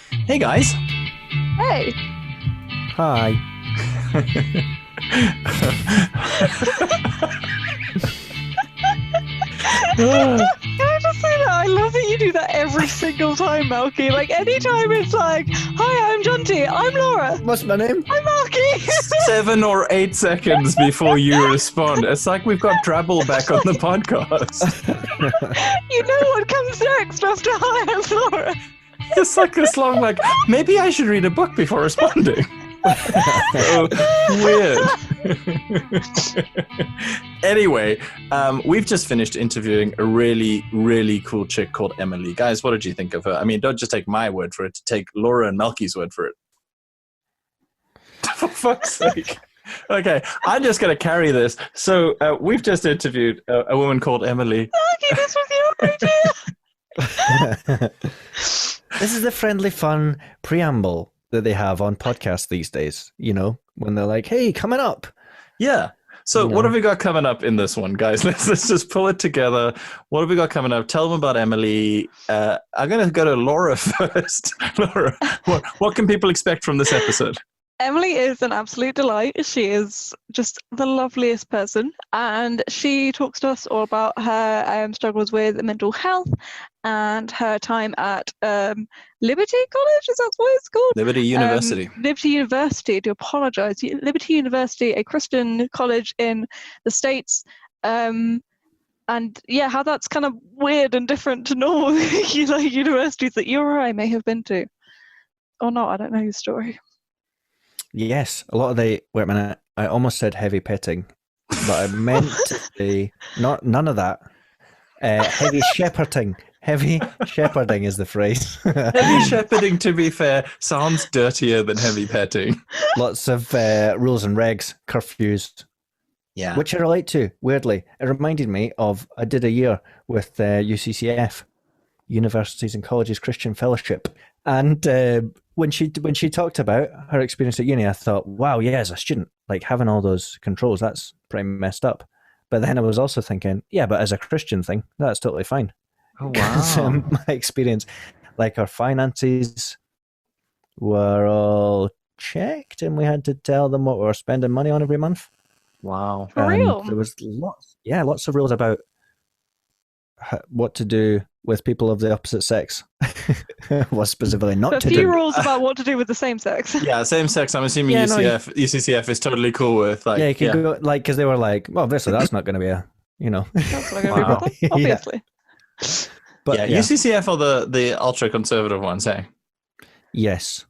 Hey guys. Hey. Hi. Can I just say that? I love that you do that every single time, Malky. Like, anytime it's like, hi, I'm Jonty, I'm Laura, What's my name? I'm Malky. 7 or 8 seconds before you respond. It's like we've got Drabble back on the podcast. You know what comes next after hi, I'm Laura. It's like this long, like, maybe I should read a book before responding. So weird. Anyway, we've just finished interviewing a really, really cool chick called Emily. Guys, what did you think of her? I mean, don't just take my word for it. Take Laura and Malky's word for it. For fuck's sake. Okay, I'm just going to carry this. So we've just interviewed a woman called Emily. Malky, this was your idea. This is the friendly, fun preamble that they have on podcasts these days, you know, when they're like, hey, coming up. Yeah. So You know. what have we got coming up in this one, guys? Let's just pull it together. What have we got coming up? Tell them about Emily. I'm going to go to Laura first. Laura, what can people expect from this episode? Emily is an absolute delight. She is just the loveliest person, and she talks to us all about her struggles with mental health and her time at Liberty College. Is that what it's called? Liberty University. Liberty University. To apologise, Liberty University, a Christian college in the States. And yeah, how that's kind of weird and different to normal universities that you or I may have been to, or not. I don't know your story. Yes, a lot of the... Wait a minute. I almost said heavy petting, but I meant to say none of that. Heavy shepherding. Heavy shepherding is the phrase. Heavy shepherding, to be fair, sounds dirtier than heavy petting. Lots of rules and regs, curfews, Yeah. which I relate to, weirdly. It reminded me of, I did a year with UCCF, Universities and Colleges Christian Fellowship. And when she talked about her experience at uni, I thought, wow, yeah, as a student, like having all those controls, that's pretty messed up. But then I was also thinking, yeah, but as a Christian thing, that's totally fine. Oh, Because wow. my experience, like our finances were all checked and we had to tell them what we were spending money on every month. Wow. For real? There was lots of rules about what to do with people of the opposite sex. Was specifically not A to few do. rules about what to do with the same sex. Yeah, same sex. I'm assuming Yeah, no, UCCF is totally cool with. Like, Yeah, you could go, like, because they were like, well, obviously that's not going to be a, you know. That's not going to Wow. be with them, obviously. But yeah, UCCF are the ultra conservative ones, hey? Yes.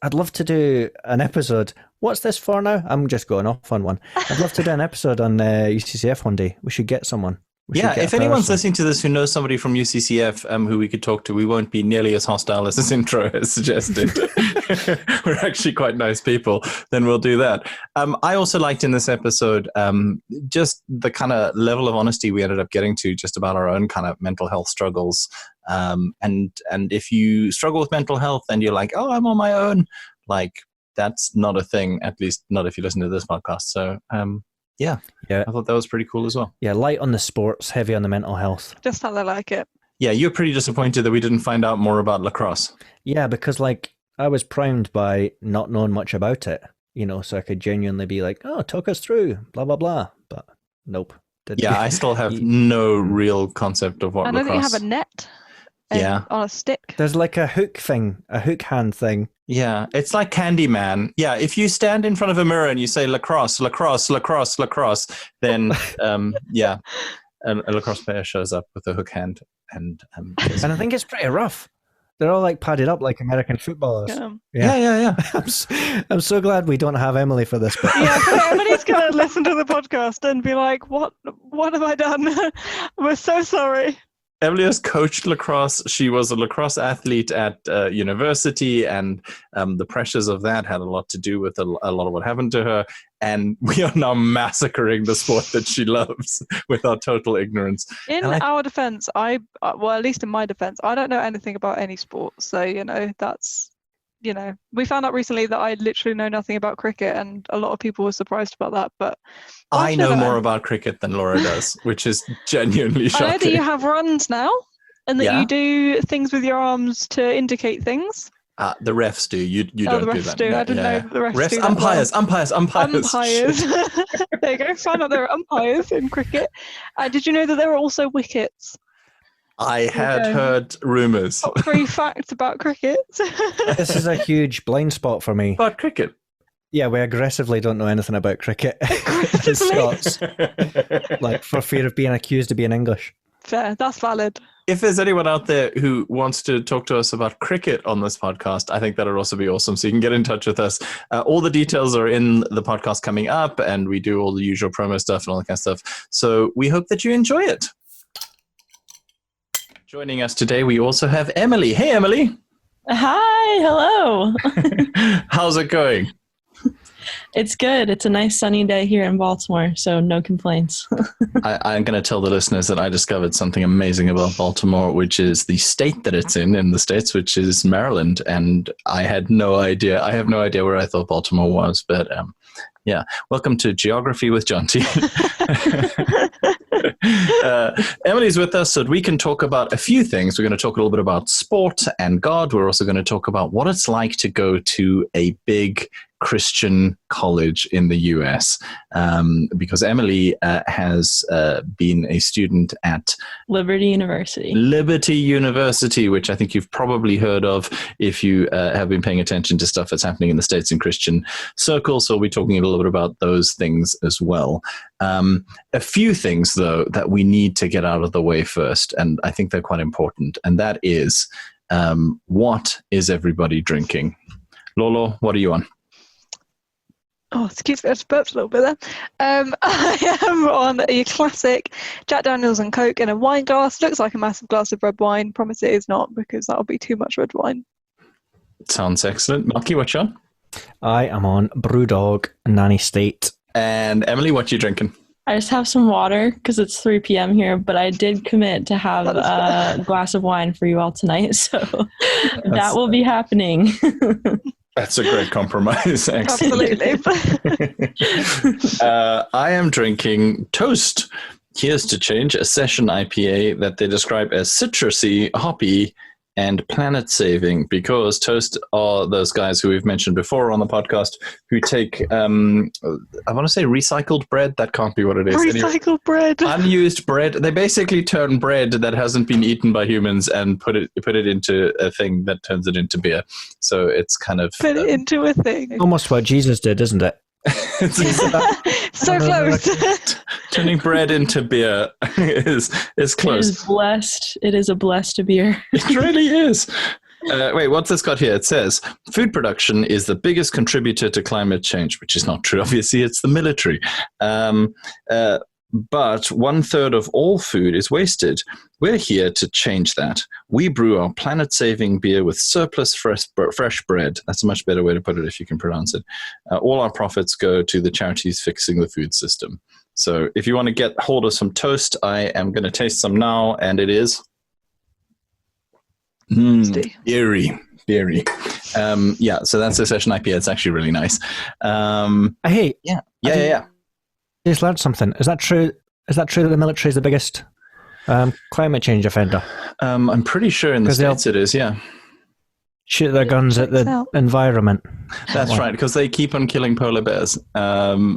I'd love to do an episode. What's this for now? I'm just going off on one. I'd love to do an episode on UCCF one day. We should get someone. Yeah, if anyone's listening to this who knows somebody from UCCF who we could talk to, we won't be nearly as hostile as this intro has suggested. We're actually quite nice people. Then we'll do that. I also liked in this episode just the kind of level of honesty we ended up getting to just about our own kind of mental health struggles. And if you struggle with mental health and you're like, oh, I'm on my own, like that's not a thing, at least not if you listen to this podcast. So, yeah, I thought that was pretty cool as well. Yeah, light on the sports, heavy on the mental health. Just how they like it. Yeah, you're pretty disappointed that we didn't find out more about lacrosse. Yeah, because like I was primed by not knowing much about it, you know, so I could genuinely be like, oh, talk us through, blah, blah, blah. But nope. Yeah, I still have no real concept of what I know lacrosse. that you have a net on a stick. There's like a hook thing, a hook hand thing. Yeah, it's like Candyman. Yeah, if you stand in front of a mirror and you say lacrosse, lacrosse, lacrosse, lacrosse, then yeah, a lacrosse player shows up with a hook hand. And I think it's pretty rough. They're all like padded up like American footballers. Yeah. I'm so glad we don't have Emily for this. But Yeah, so Emily's going to listen to the podcast and be like, what have I done? We're so sorry. Emily has coached lacrosse. She was a lacrosse athlete at university, and the pressures of that had a lot to do with a lot of what happened to her. And we are now massacring the sport that she loves with our total ignorance. In our defense, well, at least in my defense, I don't know anything about any sport. So, that's, we found out recently that I literally know nothing about cricket, and a lot of people were surprised about that. But I know more about cricket than Laura does, which is genuinely shocking. I know that you have runs now. And that Yeah. you do things with your arms to indicate things. The refs do. You don't the do refs that. do. No, I didn't know the refs refs, do that umpires. Umpires. Shit. There you go. Found out there are umpires in cricket. Did you know that there are also wickets? I had go. heard rumours. Top 3 facts about cricket. This is a huge blind spot for me. About cricket. Yeah, we aggressively don't know anything about cricket as Scots, like for fear of being accused of being English. Fair. That's valid. If there's anyone out there who wants to talk to us about cricket on this podcast, I think that would also be awesome. So you can get in touch with us. All the details are in the podcast coming up, and we do all the usual promo stuff and all that kind of stuff. So we hope that you enjoy it. Joining us today, we also have Emily. Hey, Emily. Hi, hello. How's it going? It's good. It's a nice sunny day here in Baltimore, so no complaints. I'm going to tell the listeners that I discovered something amazing about Baltimore, which is the state that it's in the States, which is Maryland. And I had no idea. I have no idea where I thought Baltimore was. But yeah, welcome to Geography with John T. Emily's with us so that we can talk about a few things. We're going to talk a little bit about sport and God. We're also going to talk about what it's like to go to a big Christian college in the US, because Emily has been a student at Liberty University. Liberty University, which I think you've probably heard of if you have been paying attention to stuff that's happening in the States in Christian circles. So we'll be talking a little bit about those things as well. A few things, though, that we need to get out of the way first, and I think they're quite important, and that is, what is everybody drinking? Lolo, what are you on? Oh, excuse me, I just burped a little bit there. I am on a classic Jack Daniels and Coke in a wine glass. Looks like a massive glass of red wine. Promise it is not, because that'll be too much red wine. Sounds excellent. Marky, what you on? I am on Brewdog Nanny State. And Emily, what you drinking? I just have some water because it's 3 p.m. here, but I did commit to have a glass of wine for you all tonight, so that will be happening. That's a great compromise. Absolutely. I am drinking Toast. Here's to Change, a session IPA that they describe as citrusy, hoppy, and planet-saving, because Toast are those guys who we've mentioned before on the podcast who take, I want to say recycled bread. That can't be what it is. Recycled bread. Unused bread. They basically turn bread that hasn't been eaten by humans and put it into a thing that turns it into beer. So it's kind of... Put it into a thing. Almost what Jesus did, isn't it? So close. Turning bread into beer is close. It is blessed. It is a blessed beer. It really is. Wait, what's this got here? It says, food production is the biggest contributor to climate change, which is not true. Obviously, it's the military. But 1/3 of all food is wasted. We're here to change that. We brew our planet-saving beer with surplus fresh bread. That's a much better way to put it if you can pronounce it. All our profits go to the charities fixing the food system. So if you want to get hold of some Toast, I am going to taste some now, and it is beery. Yeah, so that's a session IPA. It's actually really nice. Hey, Yeah. just learned something. Is that true? Is that true that the military is the biggest climate change offender? I'm pretty sure in the States it is, yeah. Shoot their guns at the environment. That's right, because they keep on killing polar bears. Keep on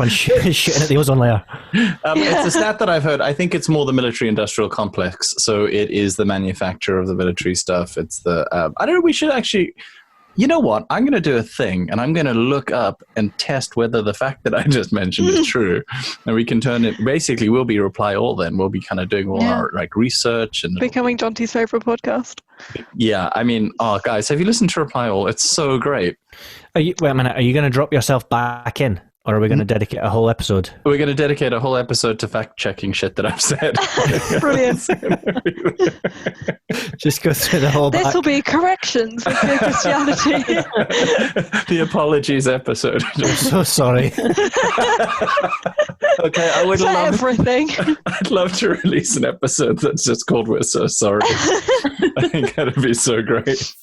shooting at the ozone layer. It's a stat that I've heard. I think it's more the military-industrial complex. So it is the manufacture of the military stuff. It's the... I don't know, we should actually... You know what? I'm going to do a thing, and I'm going to look up and test whether the fact that I just mentioned is true. And we can turn it... Basically, we'll be Reply All then. We'll be kind of doing all our research. And becoming John T's favourite podcast. Yeah, I mean, guys, have you listened to Reply All? It's so great. Wait a minute. Are you going to drop yourself back in? Or are we going to dedicate a whole episode? We're going to dedicate a whole episode to fact-checking shit that I've said. Brilliant. Just go through the whole This will be corrections with Pure Christianity. The apologies episode. I'm so sorry. Okay, I would love everything. I'd love to release an episode that's just called We're So Sorry. I think that'd be so great.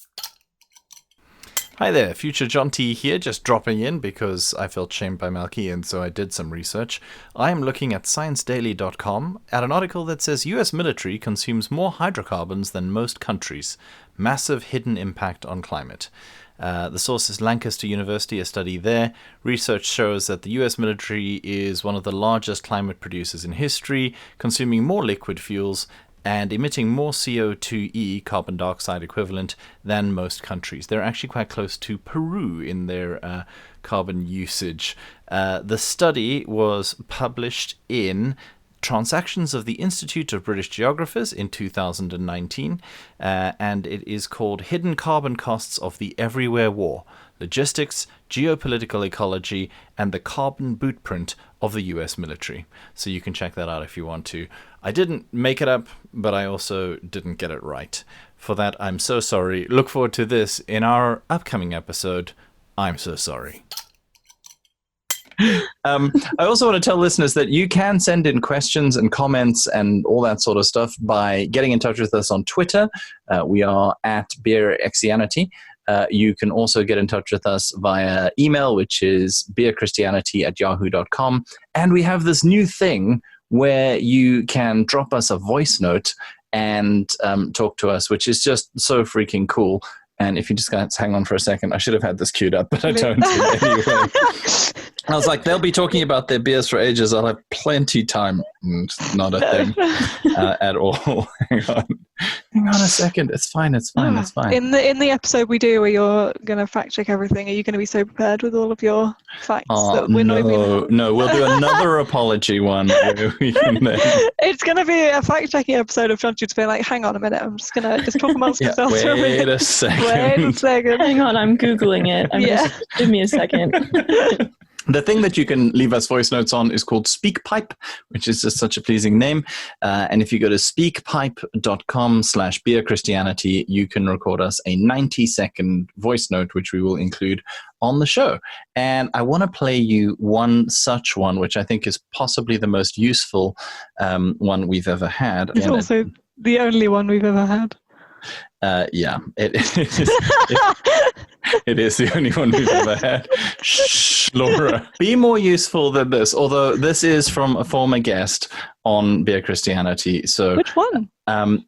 Hi there, Future John T here, just dropping in because I felt shamed by Malky and so I did some research. I am looking at ScienceDaily.com at an article that says US military consumes more hydrocarbons than most countries. Massive hidden impact on climate. The source is Lancaster University, a study there. Research shows that the US military is one of the largest climate producers in history, consuming more liquid fuels and emitting more CO2e, carbon dioxide equivalent, than most countries. They're actually quite close to Peru in their carbon usage. The study was published in Transactions of the Institute of British Geographers in 2019, and it is called Hidden Carbon Costs of the Everywhere War, Logistics, Geopolitical Ecology, and the Carbon Bootprint of the US Military. So you can check that out if you want to. I didn't make it up, but I also didn't get it right. For that, I'm so sorry. Look forward to this in our upcoming episode. I'm so sorry. I also want to tell listeners that you can send in questions and comments and all that sort of stuff by getting in touch with us on Twitter. We are at BeerXianity. You can also get in touch with us via email, which is beerchristianity@yahoo.com. And we have this new thing where you can drop us a voice note and talk to us, which is just so freaking cool. And if you just guys hang on for a second, I should have had this queued up, but I don't anyway. I was like, they'll be talking about their beers for ages. I'll have plenty time. It's not a thing at all. Hang on a second. It's fine. It's fine. It's fine. In the episode we do where you're going to fact check everything, are you going to be so prepared with all of your facts that we're not even... No, we'll do another apology one. It's going to be a fact checking episode of John just being like, hang on a minute, I'm just going to just talk amongst myself. Wait a second. Wait a second. Hang on, I'm Googling it. Just give me a second. The thing that you can leave us voice notes on is called SpeakPipe, which is just such a pleasing name. And if you go to speakpipe.com/beerchristianity, you can record us a 90-second voice note, which we will include on the show. And I want to play you one such one, which I think is possibly the most useful one we've ever had. It's also the only one we've ever had. Yeah, it is the only one we've ever had. Shh, Laura. Be more useful than this, although this is from a former guest on Beer Christianity. So which one?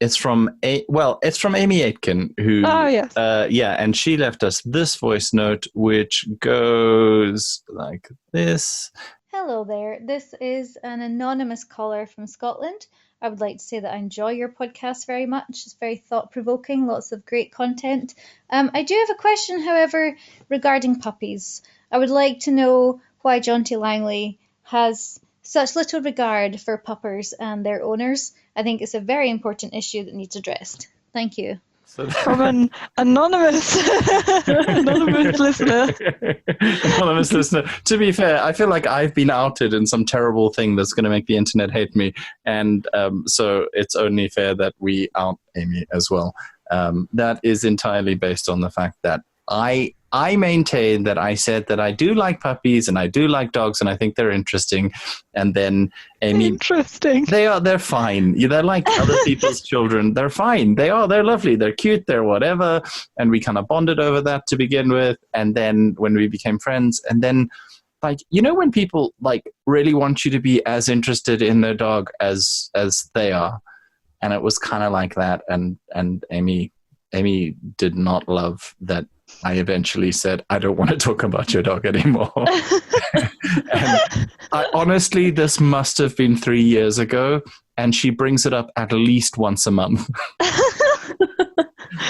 It's from Amy Aitken, who yes. And she left us this voice note, which goes like this. Hello there. This is an anonymous caller from Scotland. I would like to say that I enjoy your podcast very much. It's very thought-provoking, lots of great content. I do have a question, however, regarding puppies. I would like to know why John T. Langley has such little regard for puppers and their owners. I think it's a very important issue that needs addressed. Thank you. From an anonymous listener. Anonymous listener. To be fair, I feel like I've been outed in some terrible thing that's going to make the internet hate me. And so it's only fair that we out Amy as well. That is entirely based on the fact that I maintain that I said that I do like puppies and I do like dogs and I think they're interesting. And then Amy... Interesting. They're fine. They're like other people's children. They're fine. They're lovely. They're cute. They're whatever. And we kind of bonded over that to begin with. And then when we became friends, and then when people really want you to be as interested in their dog as they are. And it was kind of like that. And Amy did not love that I eventually said, I don't want to talk about your dog anymore. And honestly, this must have been 3 years ago, and she brings it up at least once a month.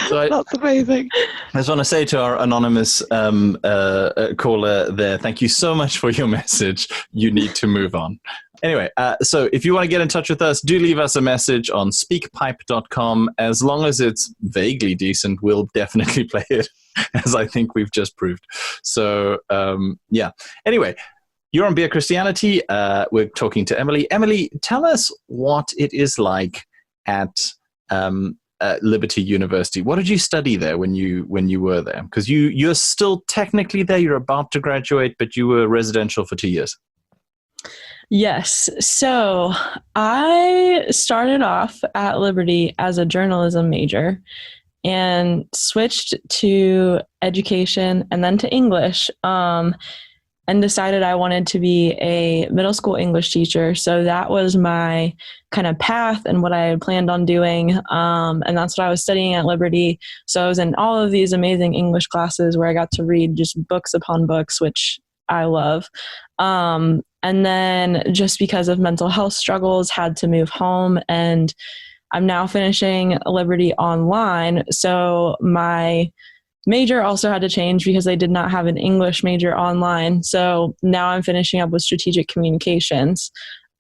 So that's amazing. I just want to say to our anonymous caller there, thank you so much for your message. You need to move on. Anyway, so if you want to get in touch with us, do leave us a message on speakpipe.com. As long as it's vaguely decent, we'll definitely play it, as I think we've just proved. So, Anyway, you're on Beer Christianity. We're talking to Emily. Emily, tell us what it is like at Liberty University. What did you study there when you were there? Because you're still technically there. You're about to graduate, but you were residential for 2 years. Yes. So I started off at Liberty as a journalism major, and switched to education and then to English, and decided I wanted to be a middle school English teacher. So that was my kind of path and what I had planned on doing. And that's what I was studying at Liberty. So I was in all of these amazing English classes where I got to read just books upon books, which I love. And then just because of mental health struggles, had to move home, and I'm now finishing Liberty online. So my major also had to change because they did not have an English major online. So now I'm finishing up with strategic communications.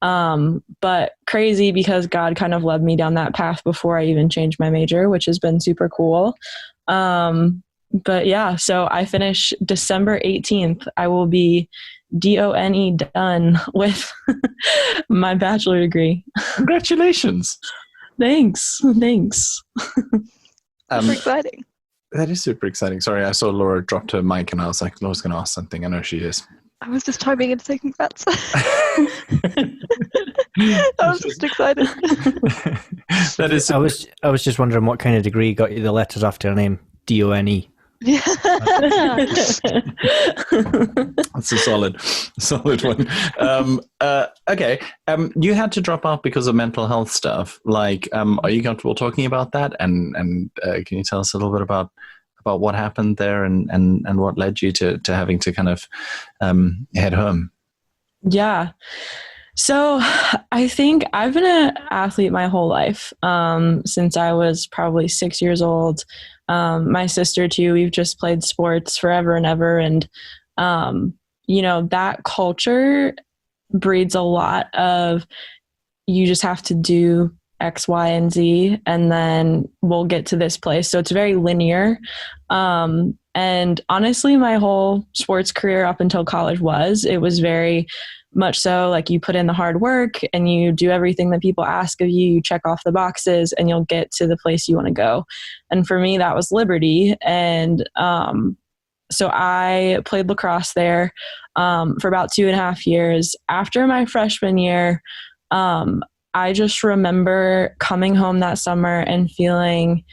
But crazy because God kind of led me down that path before I even changed my major, which has been super cool. But yeah, so I finish December 18th. I will be done with my bachelor degree. Congratulations. Thanks. Super exciting. That is super exciting. Sorry, I saw Laura dropped her mic and I was like, Laura's going to ask something. I know she is. I was just chiming in to say congrats. I was just excited. That is. I was just wondering what kind of degree got you the letters after your name, DONE. Yeah. That's a solid one. Okay. You had to drop out because of mental health stuff. Like, are you comfortable talking about that? And can you tell us a little bit about what happened there and what led you to having to kind of head home? Yeah. So I think I've been an athlete my whole life, since I was probably 6 years old. My sister too, we've just played sports forever and ever. And, that culture breeds a lot of, you just have to do X, Y, and Z, and then we'll get to this place. So it's very linear. And honestly, my whole sports career up until college it was very much so like you put in the hard work and you do everything that people ask of you, you check off the boxes and you'll get to the place you want to go. And for me, that was Liberty. And so I played lacrosse there for about 2.5 years. After my freshman year, I just remember coming home that summer and feeling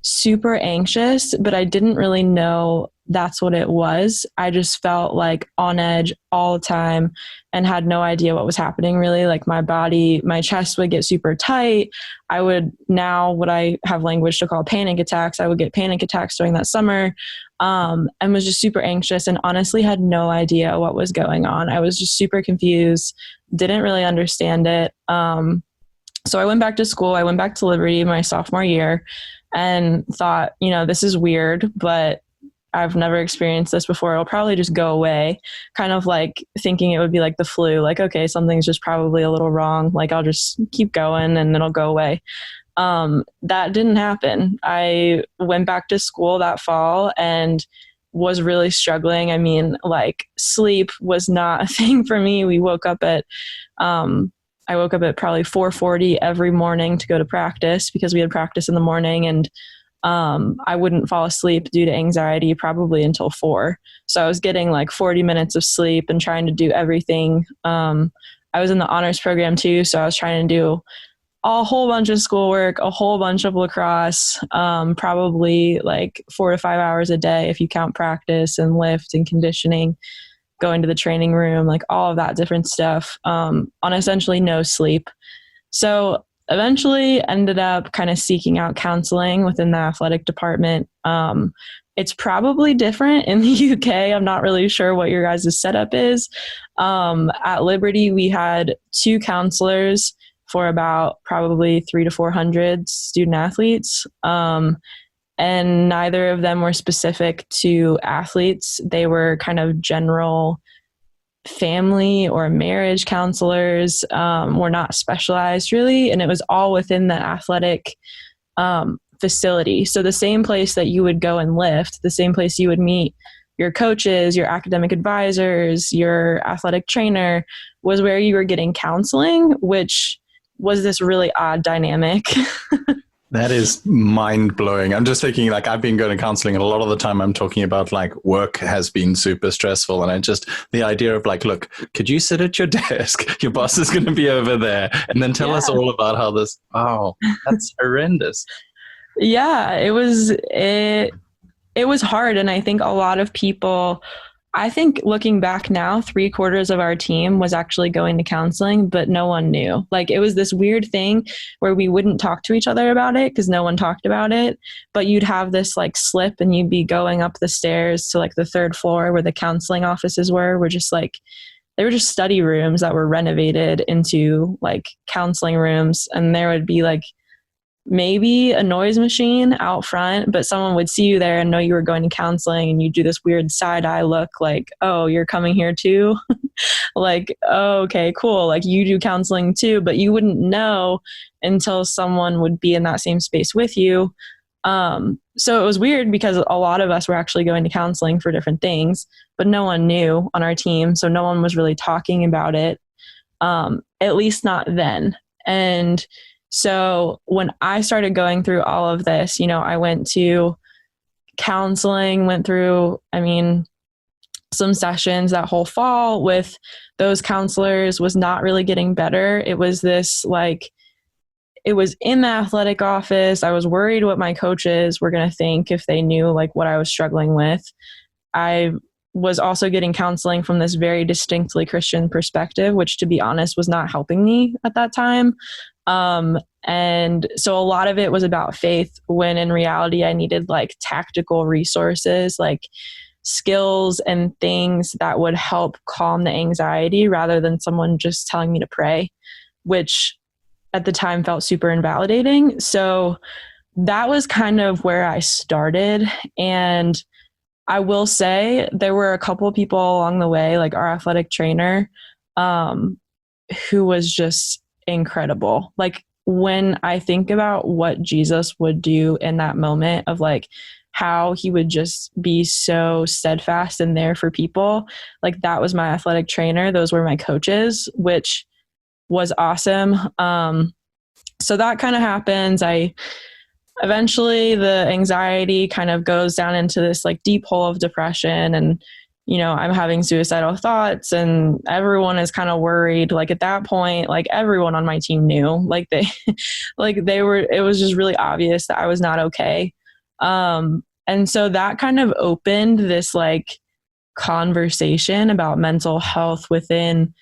super anxious, but I didn't really know that's what it was. I just felt like on edge all the time and had no idea what was happening really. Like my body, my chest would get super tight. I would now, what I have language to call panic attacks, I would get panic attacks during that summer, and was just super anxious and honestly had no idea what was going on. I was just super confused, didn't really understand it. So I went back to school. I went back to Liberty my sophomore year and thought, this is weird, but I've never experienced this before. It'll probably just go away. Kind of like thinking it would be like the flu. Like, okay, something's just probably a little wrong. Like I'll just keep going and it'll go away. That didn't happen. I went back to school that fall and was really struggling. I mean, like sleep was not a thing for me. I woke up at probably 4:40 every morning to go to practice because we had practice in the morning, and I wouldn't fall asleep due to anxiety probably until 4. So I was getting like 40 minutes of sleep and trying to do everything. I was in the honors program too. So I was trying to do a whole bunch of schoolwork, a whole bunch of lacrosse, probably like 4 to 5 hours a day if you count practice and lift and conditioning, going to the training room, like all of that different stuff, on essentially no sleep. So eventually ended up kind of seeking out counseling within the athletic department. It's probably different in the UK. I'm not really sure what your guys' setup is. At Liberty, we had 2 counselors for about probably 300 to 400 student athletes. And neither of them were specific to athletes. They were kind of general family or marriage counselors, were not specialized really. And it was all within the athletic facility. So the same place that you would go and lift, the same place you would meet your coaches, your academic advisors, your athletic trainer, was where you were getting counseling, which was this really odd dynamic. That is mind-blowing. I'm just thinking, like, I've been going to counseling, and a lot of the time I'm talking about, like, work has been super stressful. And the idea of, like, look, could you sit at your desk? Your boss is going to be over there. And then tell us all about how this, that's horrendous. Yeah, it was hard. And I think a lot of people, I think looking back now, 3/4 of our team was actually going to counseling, but no one knew. Like it was this weird thing where we wouldn't talk to each other about it because no one talked about it. But you'd have this like slip and you'd be going up the stairs to like the 3rd floor where the counseling offices were just like, they were just study rooms that were renovated into like counseling rooms. And there would be like maybe a noise machine out front, but someone would see you there and know you were going to counseling, and you do this weird side eye look like, oh, you're coming here too? Like, oh, okay, cool. Like you do counseling too, but you wouldn't know until someone would be in that same space with you. So it was weird because a lot of us were actually going to counseling for different things, but no one knew on our team. So no one was really talking about it, at least not then. And so when I started going through all of this, you know, I went to counseling, went through, some sessions that whole fall with those counselors, was not really getting better. It was this like, it was in the athletic office. I was worried what my coaches were going to think if they knew like what I was struggling with. I was also getting counseling from this very distinctly Christian perspective, which to be honest was not helping me at that time. And so a lot of it was about faith, when in reality I needed like tactical resources, like skills and things that would help calm the anxiety rather than someone just telling me to pray, which at the time felt super invalidating. So that was kind of where I started. And I will say there were a couple of people along the way, like our athletic trainer, who was just incredible. Like when I think about what Jesus would do in that moment of like how he would just be so steadfast and there for people, like that was my athletic trainer. Those were my coaches, which was awesome. So that kind of happens. Eventually the anxiety kind of goes down into this like deep hole of depression, and you know, I'm having suicidal thoughts and everyone is kind of worried. Like at that point, like everyone on my team knew, like they were, it was just really obvious that I was not okay. And so that kind of opened this like conversation about mental health within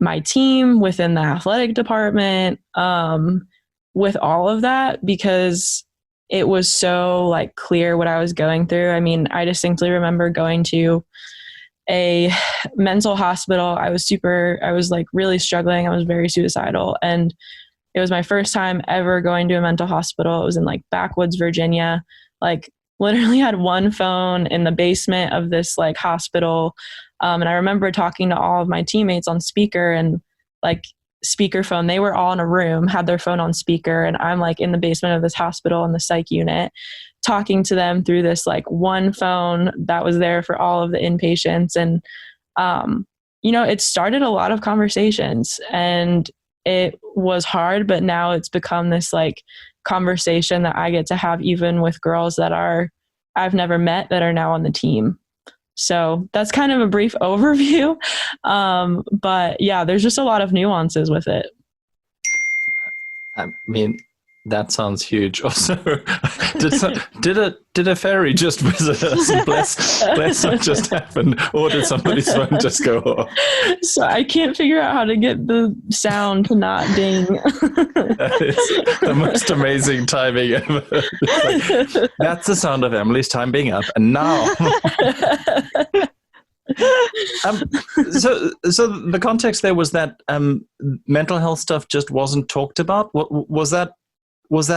my team, within the athletic department, with all of that, because it was so like clear what I was going through. I mean, I distinctly remember going to a mental hospital. I was like really struggling. I was very suicidal. And it was my first time ever going to a mental hospital. It was in like backwoods Virginia, like literally had one phone in the basement of this like hospital. And I remember talking to all of my teammates on speaker and like speakerphone. They were all in a room, had their phone on speaker, and I'm like in the basement of this hospital in the psych unit talking to them through this like one phone that was there for all of the inpatients. And you know, it started a lot of conversations, and it was hard, but now it's become this like conversation that I get to have even with girls that I've never met that are now on the team. So that's kind of a brief overview. But yeah, there's just a lot of nuances with it. I mean, that sounds huge. Also, did a fairy just visit us and bless what just happened, or did somebody's phone just go off? So I can't figure out how to get the sound to not ding. That is the most amazing timing ever. Like, that's the sound of Emily's time being up, and now. So the context there was that mental health stuff just wasn't talked about. Is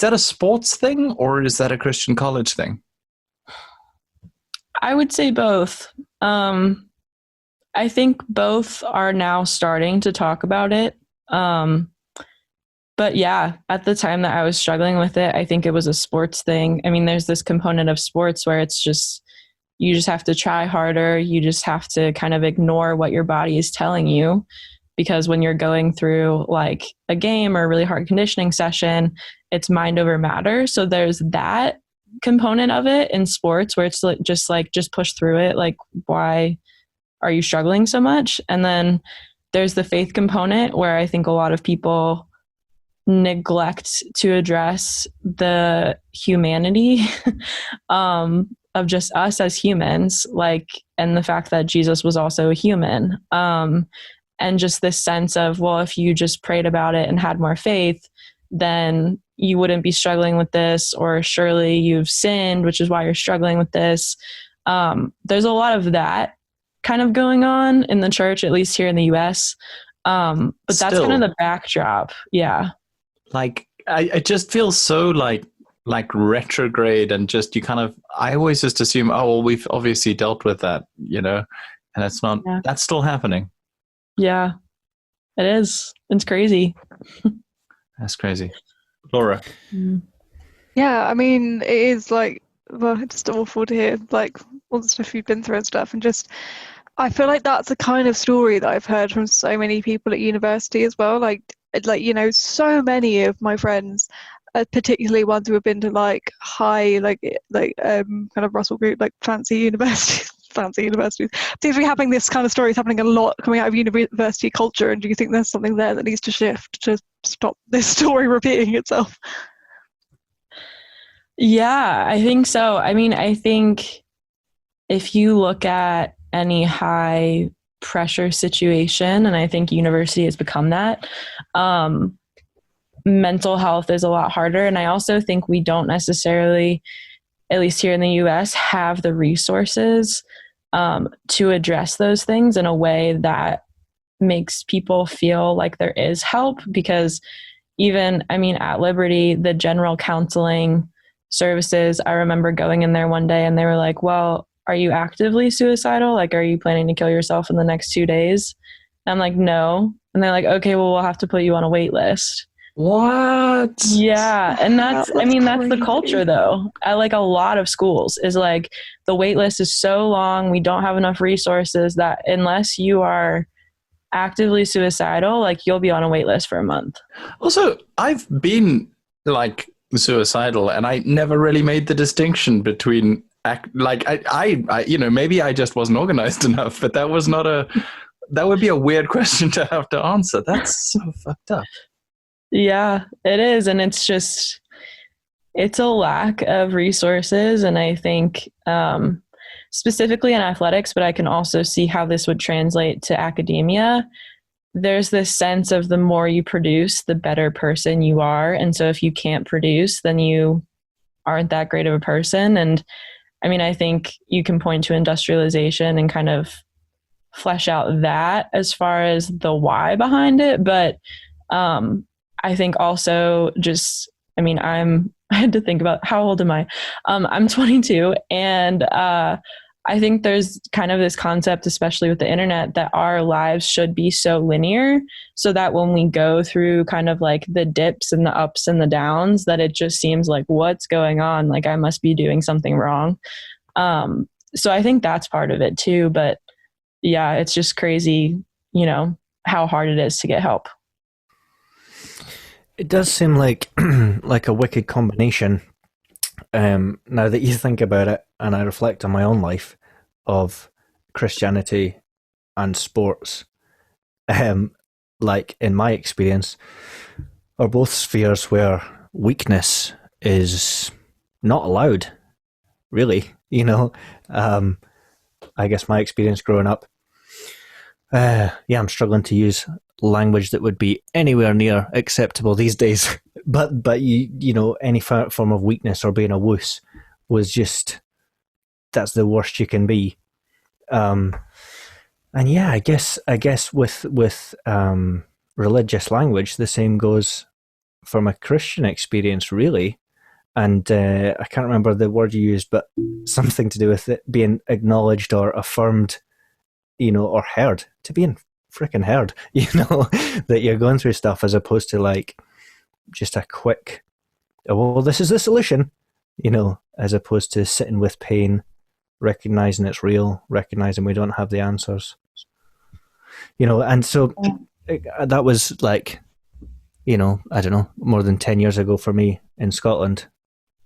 that a sports thing, or is that a Christian college thing? I would say both. I think both are now starting to talk about it. But yeah, at the time that I was struggling with it, I think it was a sports thing. I mean, there's this component of sports where it's just, you just have to try harder. You just have to kind of ignore what your body is telling you. Because when you're going through like a game or a really hard conditioning session, it's mind over matter. So there's that component of it in sports where it's just push through it. Like, why are you struggling so much? And then there's the faith component where I think a lot of people neglect to address the humanity of just us as humans, like, and the fact that Jesus was also a human. And just this sense of, well, if you just prayed about it and had more faith, then you wouldn't be struggling with this, or surely you've sinned, which is why you're struggling with this. There's a lot of that kind of going on in the church, at least here in the US. But that's Still, kind of the backdrop. Yeah. like I just feel so like retrograde, and just I always just assume, oh well, we've obviously dealt with that, and it's not. Yeah. That's still happening. Yeah, it is. It's crazy. That's crazy. Laura. Yeah, I mean, it is like, well, it's just awful to hear, like, all the stuff you've been through and stuff. And just, I feel like that's a kind of story that I've heard from so many people at university as well. Like so many of my friends, particularly ones who have been to like high, kind of Russell Group, like fancy universities, seems to be happening. This kind of story is happening a lot coming out of university culture. And do you think there's something there that needs to shift to stop this story repeating itself? Yeah, I think so. I mean, I think if you look at any high pressure situation, and I think university has become that, mental health is a lot harder. And I also think we don't necessarily, at least here in the US, have the resources to address those things in a way that makes people feel like there is help. Because even, I mean, at Liberty, the general counseling services, I remember going in there one day and they were like, well, are you actively suicidal? Like, are you planning to kill yourself in the next 2 days? And I'm like, no. And they're like, okay, well, we'll have to put you on a wait list. What? Yeah. And that's I mean, that's the crazy. culture though. At like a lot of schools is like, the wait list is so long, we don't have enough resources, that unless you are actively suicidal, like, you'll be on a wait list for a month. Also, I've been like suicidal, and I never really made the distinction between I maybe I just wasn't organized enough, but that would be a weird question to have to answer. That's so fucked up. Yeah, it is. And it's a lack of resources. And I think specifically in athletics, but I can also see how this would translate to academia. There's this sense of the more you produce, the better person you are. And so if you can't produce, then you aren't that great of a person. And I mean, I think you can point to industrialization and kind of flesh out that as far as the why behind it. But I think also just, I mean, I had to think about, how old am I? I'm 22, and I think there's kind of this concept, especially with the internet, that our lives should be so linear, so that when we go through kind of like the dips and the ups and the downs, that it just seems like, what's going on? Like, I must be doing something wrong. So I think that's part of it too. But yeah, it's just crazy, how hard it is to get help. It does seem like like a wicked combination. Now that you think about it, and I reflect on my own life, of Christianity and sports, like in my experience, are both spheres where weakness is not allowed, really. I guess my experience growing up, I'm struggling to use language that would be anywhere near acceptable these days. But any form of weakness or being a wuss was just, that's the worst you can be. And yeah, I guess with religious language, the same goes for my Christian experience, really. And I can't remember the word you used, but something to do with it being acknowledged or affirmed, or heard, to being freaking heard, that you're going through stuff, as opposed to like just a quick, well, this is the solution, as opposed to sitting with pain, recognizing it's real, recognizing we don't have the answers, and so that was like, I don't know, more than 10 years ago for me in Scotland.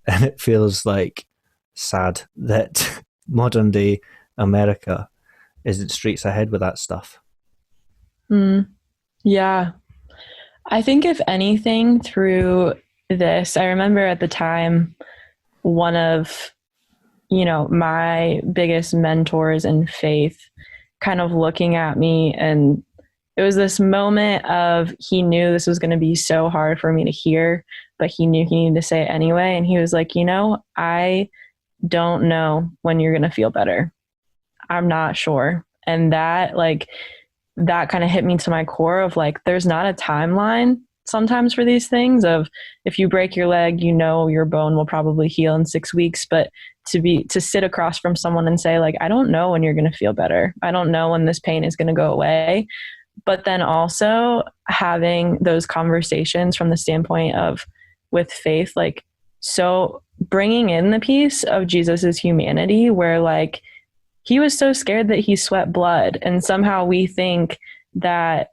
And it feels like sad that modern day America isn't streets ahead with that stuff. Yeah. I think if anything through this, I remember at the time, one of, my biggest mentors in faith kind of looking at me, and it was this moment of, he knew this was going to be so hard for me to hear, but he knew he needed to say it anyway. And he was like, I don't know when you're going to feel better. I'm not sure. And that kind of hit me to my core of like, there's not a timeline sometimes for these things of, if you break your leg, your bone will probably heal in 6 weeks, but to sit across from someone and say like, I don't know when you're going to feel better. I don't know when this pain is going to go away. But then also having those conversations from the standpoint of, with faith, like, so bringing in the piece of Jesus's humanity, where like, he was so scared that he sweat blood, and somehow we think that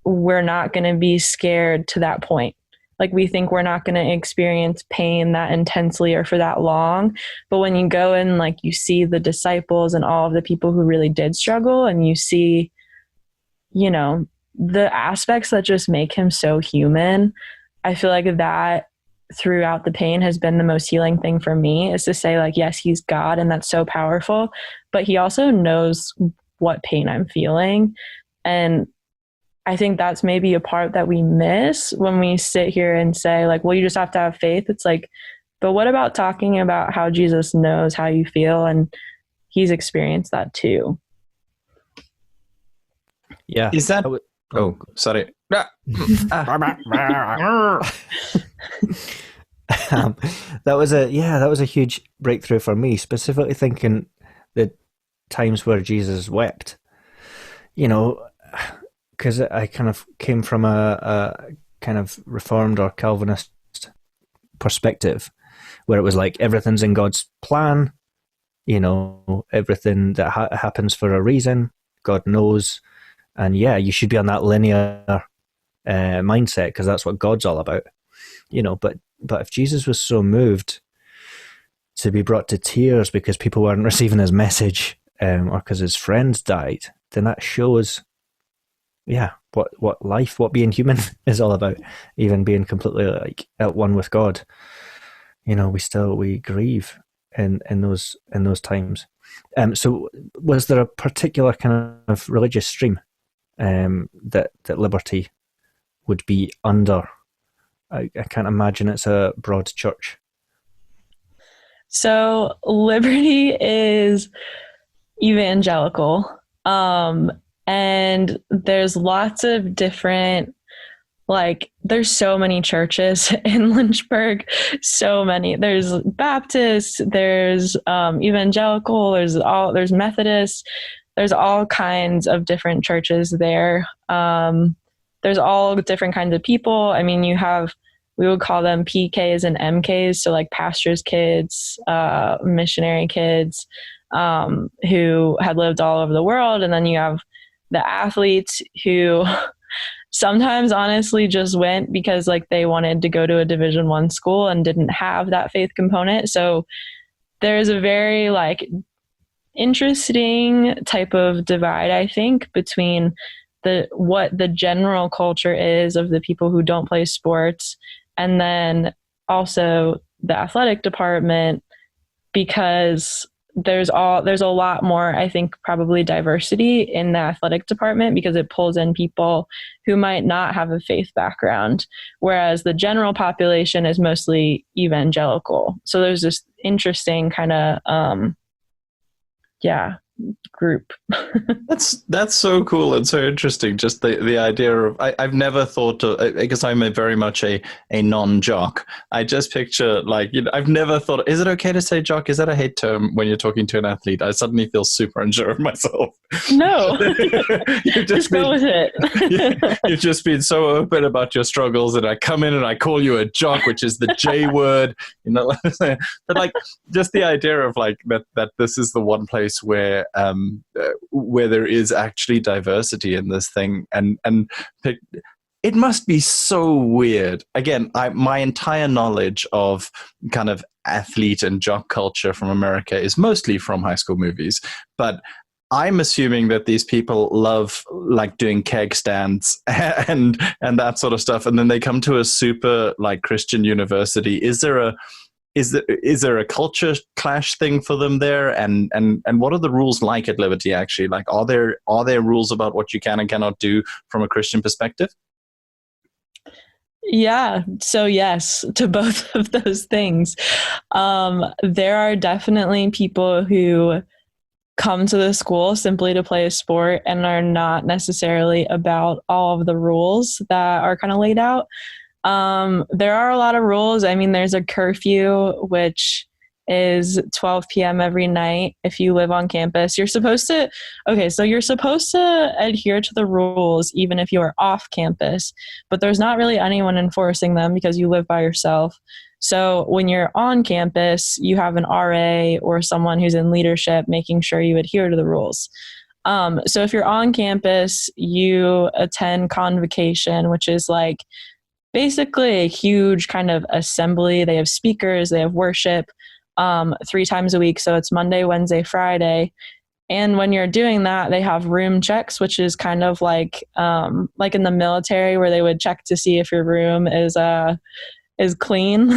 we're not going to be scared to that point. Like, we think we're not going to experience pain that intensely or for that long. But when you go and like, you see the disciples and all of the people who really did struggle, and you see, the aspects that just make him so human, I feel like that throughout the pain has been the most healing thing for me, is to say like, yes, he's God, and that's so powerful, but he also knows what pain I'm feeling. And I think that's maybe a part that we miss when we sit here and say like, well, you just have to have faith. It's like, but what about talking about how Jesus knows how you feel, and he's experienced that too? Yeah. Is that... Oh, sorry. That was a huge breakthrough for me, specifically thinking the times where Jesus wept, because I kind of came from a kind of Reformed or Calvinist perspective, where it was like, everything's in God's plan, everything that happens for a reason, God knows. And yeah, you should be on that linear mindset, because that's what God's all about, But if Jesus was so moved to be brought to tears because people weren't receiving his message, or because his friends died, then that shows, what life, what being human is all about. Even being completely like at one with God, we grieve in those times. So was there a particular kind of religious stream that Liberty would be under? I can't imagine it's a broad church. So Liberty is evangelical, and there's lots of different, like, there's so many churches in Lynchburg, so many. There's Baptist, there's evangelical, there's Methodist, there's all kinds of different churches there. There's all different kinds of people. I mean, we would call them PKs and MKs, so like pastors' kids, missionary kids, who had lived all over the world. And then you have the athletes who sometimes honestly just went because like they wanted to go to a Division I school and didn't have that faith component. So there's a very like interesting type of divide, I think, between what the general culture is of the people who don't play sports, and then also the athletic department, because there's a lot more, I think, probably diversity in the athletic department, because it pulls in people who might not have a faith background, whereas the general population is mostly evangelical. So there's this interesting kind of group. That's so cool and so interesting. Just the idea of, I've never thought of, because I'm very much a non-jock. I just picture like, I've never thought, is it okay to say jock? Is that a hate term when you're talking to an athlete? I suddenly feel super unsure of myself. No, just go with it. You've just been so open about your struggles, and I come in and I call you a jock, which is the J word, but like just the idea of like that this is the one place where there is actually diversity in this thing, and it must be so weird. Again, my entire knowledge of kind of athlete and jock culture from America is mostly from high school movies, but I'm assuming that these people love like doing keg stands and that sort of stuff, and then they come to a super like Christian university. Is there a culture clash thing for them there? And what are the rules like at Liberty actually? Like, are there rules about what you can and cannot do from a Christian perspective? Yeah. So yes, to both of those things. There are definitely people who come to the school simply to play a sport and are not necessarily about all of the rules that are kind of laid out. There are a lot of rules. I mean, there's a curfew, which is 12 p.m. every night. If you live on campus, you're supposed to adhere to the rules, even if you are off campus, but there's not really anyone enforcing them because you live by yourself. So when you're on campus, you have an RA or someone who's in leadership making sure you adhere to the rules. So if you're on campus, you attend convocation, which is like basically a huge kind of assembly. They have speakers, they have worship 3 times a week. So it's Monday, Wednesday, Friday. And when you're doing that, they have room checks, which is kind of like in the military where they would check to see if your room is clean.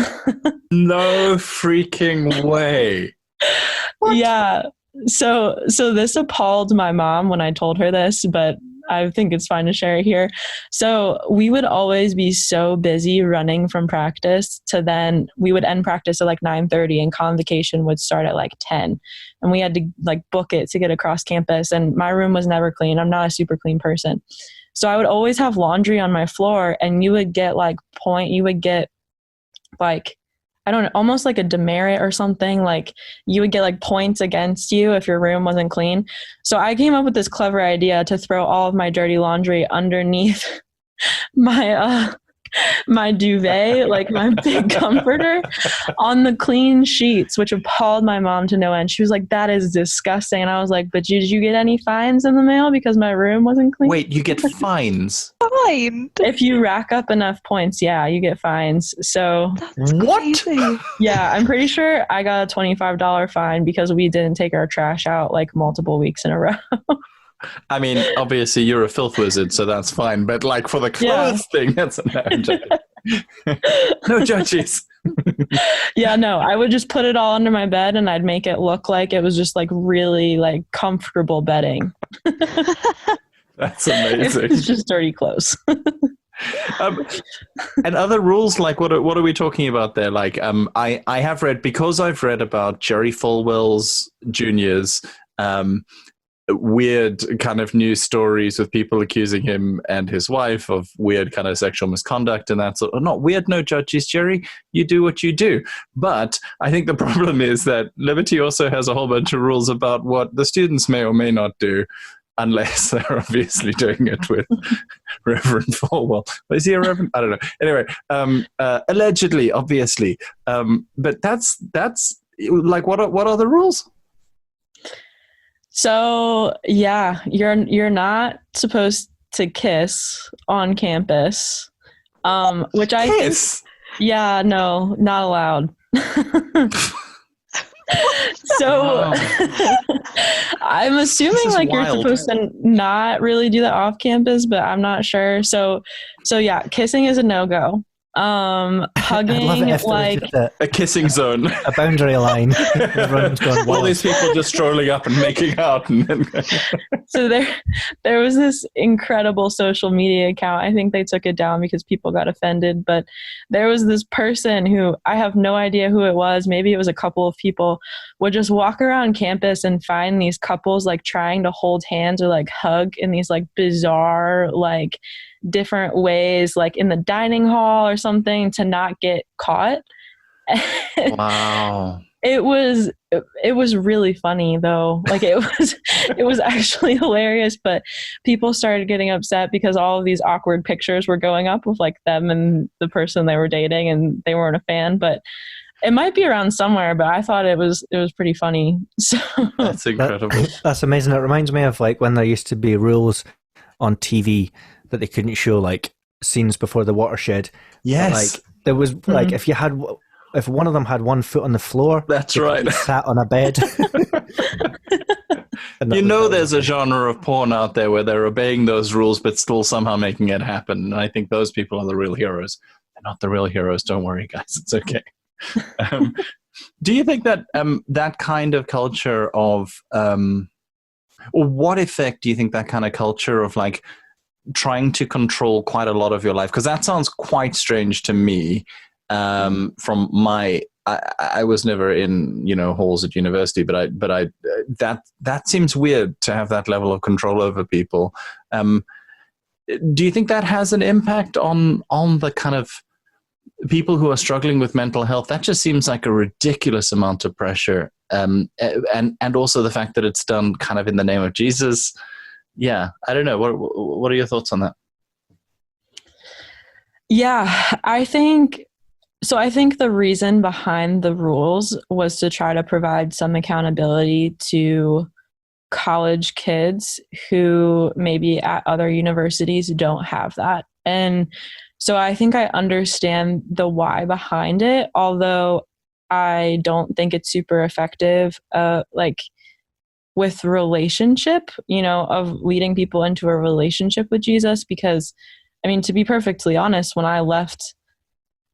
No freaking way. What? Yeah. So this appalled my mom when I told her this, but I think it's fine to share it here. So we would always be so busy running from practice to then we would end practice at like 9:30 and convocation would start at like 10. And we had to like book it to get across campus. And my room was never clean. I'm not a super clean person. So I would always have laundry on my floor, and you would get like I don't know, almost like a demerit or something. Like you would get like points against you if your room wasn't clean. So I came up with this clever idea to throw all of my dirty laundry underneath my duvet, like my big comforter, on the clean sheets, which appalled my mom to no end. She was like, "That is disgusting." And I was like, "But did you get any fines in the mail because my room wasn't clean?" Wait, you get fines? Fine. If you rack up enough points, yeah, you get fines. So That's crazy. yeah, I'm pretty sure I got a $25 fine because we didn't take our trash out like multiple weeks in a row. I mean, obviously you're a filth wizard, so that's fine. But like for the clothes thing, that's no judges. Yeah, no, I would just put it all under my bed and I'd make it look like it was just like really like comfortable bedding. That's amazing. It's just dirty clothes. And other rules, like what are we talking about there? Like, I have read, because I've read about Jerry Falwell's juniors, weird kind of news stories with people accusing him and his wife of weird kind of sexual misconduct and that sort of, not weird, no judges, Jerry, you do what you do. But I think the problem is that Liberty also has a whole bunch of rules about what the students may or may not do, unless they're obviously doing it with Reverend Falwell. Is he a Reverend? I don't know. Anyway, allegedly, obviously. But that's like, what are the rules? So yeah, you're not supposed to kiss on campus, which I Kiss? think, yeah, no, not allowed. So I'm assuming like you're supposed to not really do that off campus, but I'm not sure. So yeah, kissing is a no-go. Hugging, like a kissing zone, a boundary line. Everyone's going, all these people just strolling up and making out. So there was this incredible social media account. I think they took it down because people got offended, but there was this person who, I have no idea who it was, maybe it was a couple of people, would just walk around campus and find these couples like trying to hold hands or like hug in these like bizarre like different ways, like in the dining hall or something, to not get caught. Wow. It was really funny though. Like it was actually hilarious, but people started getting upset because all of these awkward pictures were going up with like them and the person they were dating, and they weren't a fan. But it might be around somewhere, but I thought it was pretty funny. So that's incredible. That's amazing. It reminds me of like when there used to be rules on TV that they couldn't show like scenes before the watershed. Yes. Like there was like if one of them had one foot on the floor, that's right, sat on a bed. And You that know, was there's a okay. genre of porn out there where they're obeying those rules, but still somehow making it happen. And I think those people are the real heroes. They're not the real heroes. Don't worry, guys. It's okay. Um, do you think that that kind of culture of, or what effect do you think that kind of culture of like trying to control quite a lot of your life? Because that sounds quite strange to me. From my, I was never in halls at university, but that seems weird to have that level of control over people. Do you think that has an impact on the kind of people who are struggling with mental health? That just seems like a ridiculous amount of pressure, and also the fact that it's done kind of in the name of Jesus. Yeah, I don't know. What are your thoughts on that? Yeah, I think the reason behind the rules was to try to provide some accountability to college kids who maybe at other universities don't have that. And so I think I understand the why behind it, although I don't think it's super effective, like with relationship, of leading people into a relationship with Jesus. Because, I mean, to be perfectly honest, when I left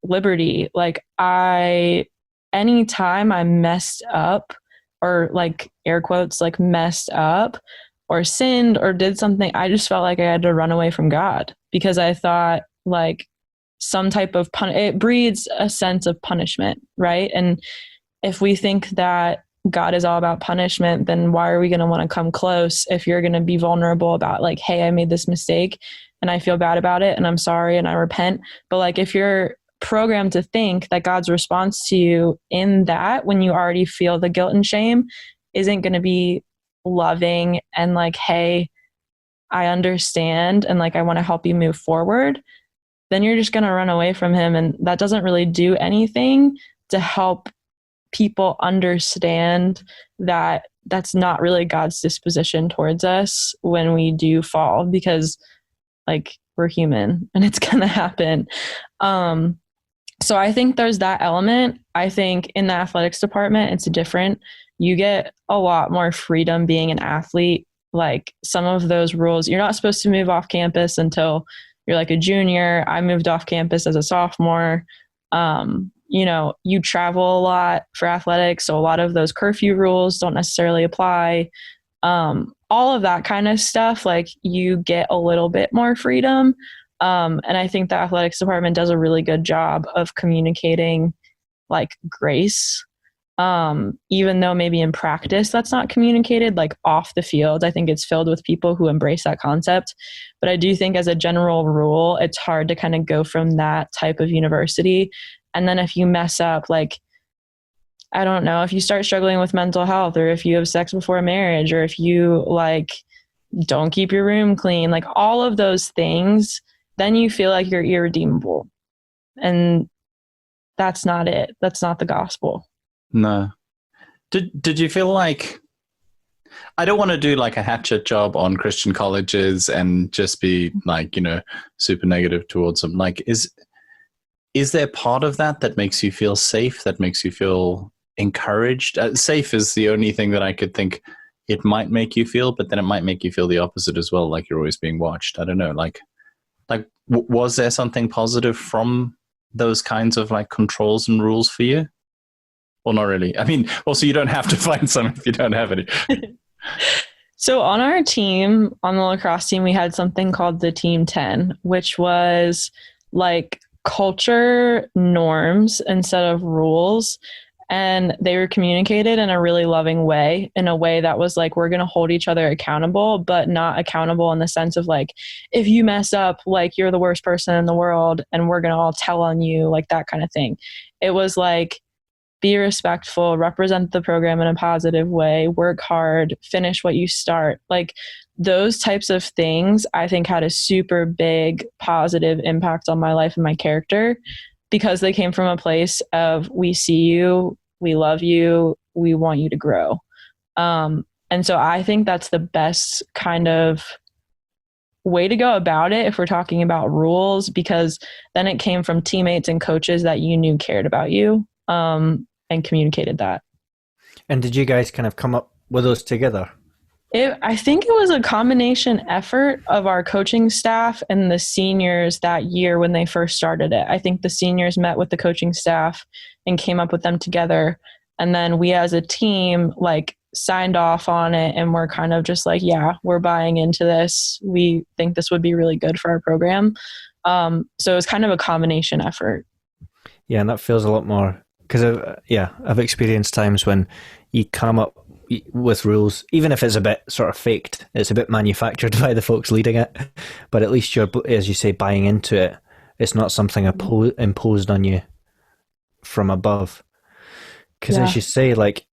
Liberty, like anytime I messed up, or like air quotes, like messed up or sinned or did something, I just felt like I had to run away from God, because I thought like some type of it breeds a sense of punishment, right? And if we think that God is all about punishment, then why are we going to want to come close if you're going to be vulnerable about like, hey, I made this mistake and I feel bad about it and I'm sorry and I repent. But like if you're programmed to think that God's response to you in that, when you already feel the guilt and shame, isn't going to be loving and like, hey, I understand and like I want to help you move forward, then you're just going to run away from him. And that doesn't really do anything to help people understand that that's not really God's disposition towards us when we do fall, because like we're human and it's going to happen. So I think there's that element. I think in the athletics department, it's different. You get a lot more freedom being an athlete. Like some of those rules, you're not supposed to move off campus until you're like a junior. I moved off campus as a sophomore. You travel a lot for athletics. So a lot of those curfew rules don't necessarily apply. All of that kind of stuff, like you get a little bit more freedom. And I think the athletics department does a really good job of communicating like grace. Even though maybe in practice that's not communicated like off the field. I think it's filled with people who embrace that concept. But I do think as a general rule, it's hard to kind of go from that type of university. And then if you mess up, like, I don't know, if you start struggling with mental health, or if you have sex before marriage, or if you like don't keep your room clean, like all of those things, then you feel like you're irredeemable. And that's not it. That's not the gospel. No. Did you feel like, I don't want to do like a hatchet job on Christian colleges and just be like, super negative towards them. Like, is there part of that makes you feel safe, that makes you feel encouraged? Safe is the only thing that I could think it might make you feel, but then it might make you feel the opposite as well. Like you're always being watched. I don't know. Like was there something positive from those kinds of like controls and rules for you? Or not really? I mean, also you don't have to find some if you don't have any. So on our team, on the lacrosse team, we had something called the Team 10, which was like culture norms instead of rules. And they were communicated in a really loving way, in a way that was like, we're going to hold each other accountable, but not accountable in the sense of like, if you mess up, like you're the worst person in the world and we're going to all tell on you, like that kind of thing. It was like, be respectful, represent the program in a positive way, work hard, finish what you start. Like those types of things, I think had a super big positive impact on my life and my character, because they came from a place of, we see you, we love you, we want you to grow. And so I think that's the best kind of way to go about it if we're talking about rules, because then it came from teammates and coaches that you knew cared about you, and communicated that. And did you guys kind of come up with those together? I think it was a combination effort of our coaching staff and the seniors that year when they first started it. I think the seniors met with the coaching staff and came up with them together. And then we as a team like signed off on it, and we're kind of just like, yeah, we're buying into this. We think this would be really good for our program. So it was kind of a combination effort. Yeah, and that feels a lot more, because I've experienced times when you come up with rules, even if it's a bit sort of faked, it's a bit manufactured by the folks leading it, but at least you're, as you say, buying into it. It's not something imposed on you from above. Because as you say, like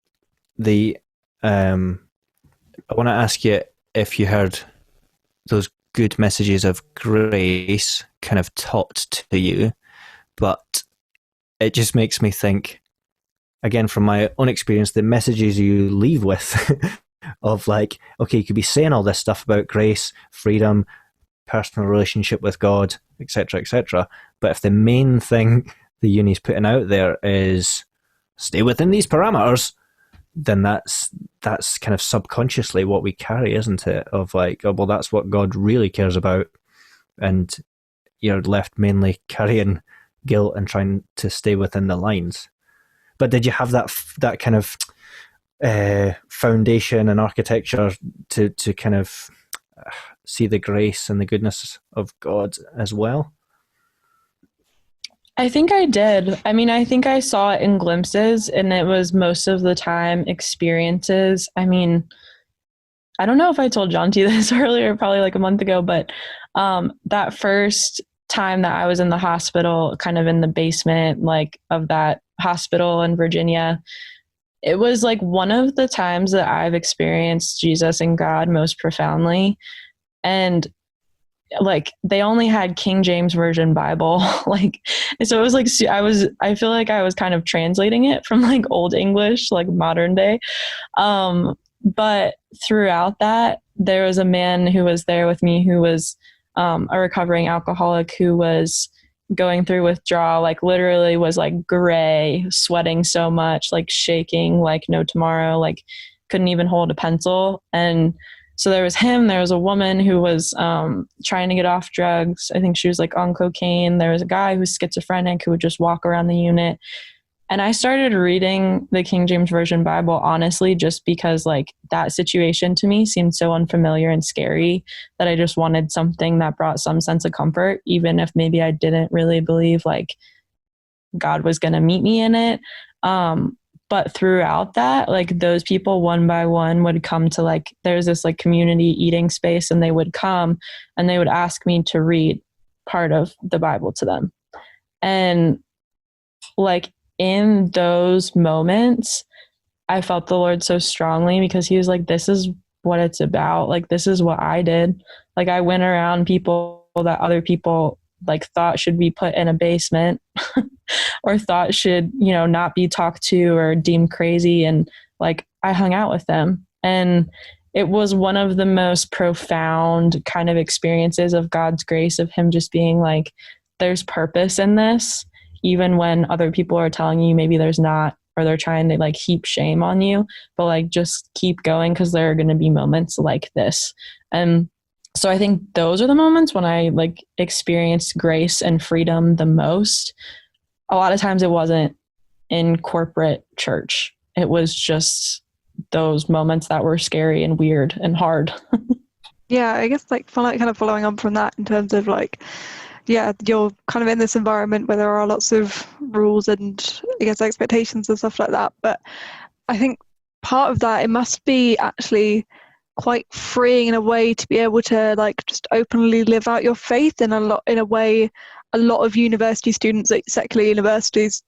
I want to ask you if you heard those good messages of grace kind of taught to you, but it just makes me think, again, from my own experience, the messages you leave with of like, okay, you could be saying all this stuff about grace, freedom, personal relationship with God, etc., but if the main thing the uni's putting out there is stay within these parameters, then that's kind of subconsciously what we carry, isn't it? Of like, oh, well, that's what God really cares about, and you're left mainly carrying guilt and trying to stay within the lines. But did you have that kind of foundation and architecture to kind of see the grace and the goodness of God as well? I think I did. I mean, I think I saw it in glimpses, and it was most of the time experiences. I mean, I don't know if I told Jonty this earlier, probably like a month ago, but that first time that I was in the hospital, kind of in the basement, like of that hospital in Virginia, it was like one of the times that I've experienced Jesus and God most profoundly. And like they only had King James Version Bible, like, so it was like, I feel like I was kind of translating it from like Old English, like modern day. But throughout that, there was a man who was there with me who was a recovering alcoholic who was going through withdrawal, like literally was like gray, sweating so much, like shaking like no tomorrow, like couldn't even hold a pencil. And so there was him, there was a woman who was trying to get off drugs. I think she was like on cocaine. There was a guy who was schizophrenic who would just walk around the unit. And I started reading the King James Version Bible, honestly, just because like that situation to me seemed so unfamiliar and scary that I just wanted something that brought some sense of comfort, even if maybe I didn't really believe like God was going to meet me in it. But throughout that, like those people one by one would come to like, there's this like community eating space, and they would come and they would ask me to read part of the Bible to them. And like in those moments, I felt the Lord so strongly, because he was like, this is what it's about. Like, this is what I did. Like I went around people that other people like thought should be put in a basement or thought should, you know, not be talked to or deemed crazy. And like, I hung out with them, and it was one of the most profound kind of experiences of God's grace, of him just being like, there's purpose in this, even when other people are telling you maybe there's not, or they're trying to like heap shame on you, but like, just keep going, because there are going to be moments like this. And so I think those are the moments when I like experienced grace and freedom the most. A lot of times it wasn't in corporate church. It was just those moments that were scary and weird and hard. Yeah, I guess like kind of following on from that in terms of like, yeah, you're kind of in this environment where there are lots of rules and I guess expectations and stuff like that. But I think part of that, it must be actually quite freeing in a way to be able to like just openly live out your faith in a way a lot of university students at secular universities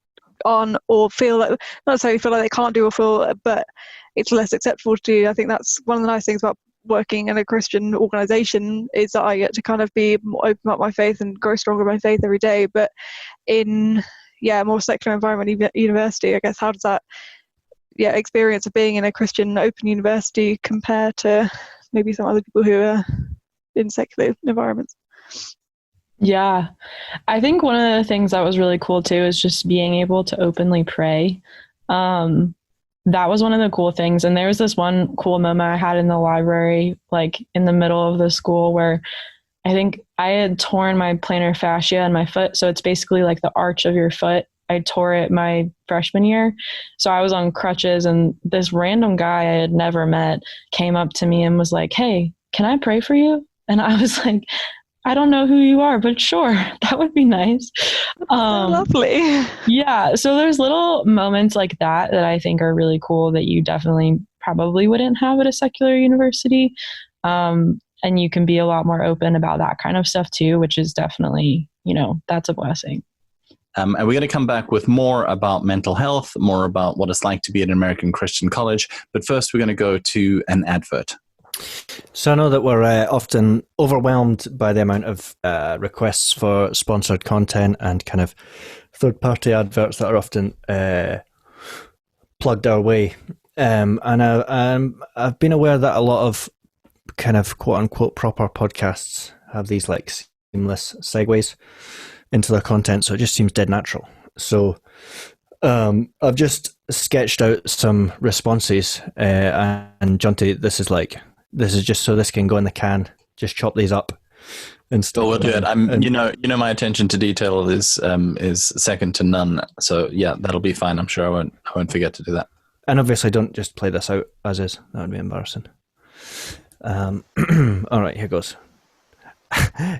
aren't, or feel like, not necessarily feel like they can't do or feel, but it's less acceptable to do. I think that's one of the nice things about working in a Christian organization, is that I get to kind of be open up my faith and grow stronger in my faith every day. But in a more secular environment, university, I guess, how does that experience of being in a Christian open university compare to maybe some other people who are in secular environments? Yeah, I think one of the things that was really cool too is just being able to openly pray. that was one of the cool things. And there was this one cool moment I had in the library, like in the middle of the school, where I think I had torn my plantar fascia in my foot. So it's basically like the arch of your foot. I tore it my freshman year. So I was on crutches, and this random guy I had never met came up to me and was like, "Hey, can I pray for you?" And I was like, "I don't know who you are, but sure, that would be nice." Lovely. Yeah. So there's little moments like that I think are really cool that you definitely probably wouldn't have at a secular university. And you can be a lot more open about that kind of stuff too, which is definitely, that's a blessing. And we're going to come back with more about mental health, more about what it's like to be at an American Christian college. But first, we're going to go to an advert. So I know that we're often overwhelmed by the amount of requests for sponsored content and kind of third-party adverts that are often plugged our way. And I've been aware that a lot of kind of quote-unquote proper podcasts have these like seamless segues into their content, so it just seems dead natural. So I've just sketched out some responses, and Jonty, this is just so this can go in the can. Just chop these up and stuff. Oh, we'll do it. My attention to detail is second to none. So yeah, that'll be fine. I'm sure I won't forget to do that. And obviously, don't just play this out as is. That would be embarrassing. All right, here goes.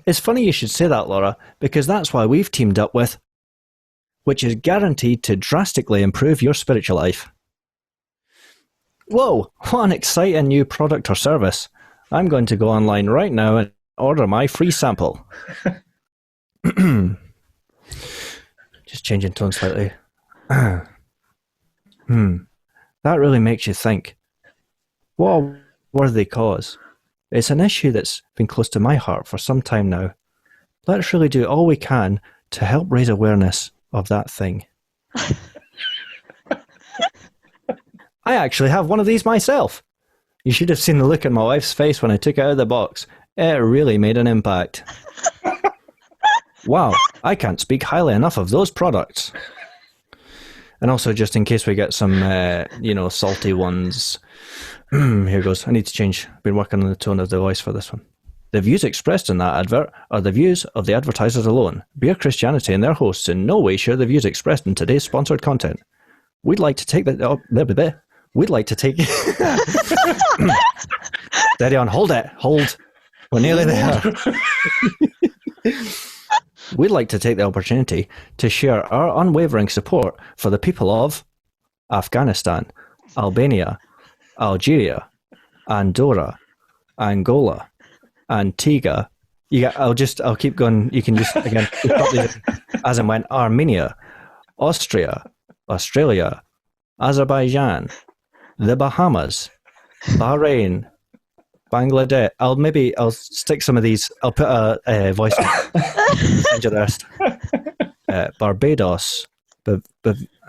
It's funny you should say that, Laura, because that's why we've teamed up with, which is guaranteed to drastically improve your spiritual life. Whoa, what an exciting new product or service. I'm going to go online right now and order my free sample. Just changing tone slightly. That really makes you think. What a worthy cause. It's an issue that's been close to my heart for some time now. Let's really do all we can to help raise awareness of that thing. I actually have one of these myself. You should have seen the look on my wife's face when I took it out of the box. It really made an impact. Wow, I can't speak highly enough of those products. And also, just in case we get some, salty ones, here goes. I need to change. I've been working on the tone of the voice for this one. The views expressed in that advert are the views of the advertisers alone. Bare Christianity and their hosts in no way share the views expressed in today's sponsored content. We'd like to take We'd like to take... Steady on. Hold it. Hold. We're nearly there. We'd like to take the opportunity to share our unwavering support for the people of Afghanistan, Albania, Algeria, Andorra, Angola, Antigua. I'll keep going. You can just again as and when. Armenia, Austria, Australia, Azerbaijan, the Bahamas, Bahrain, Bangladesh. I'll stick some of these. I'll put a voice into the rest. Barbados,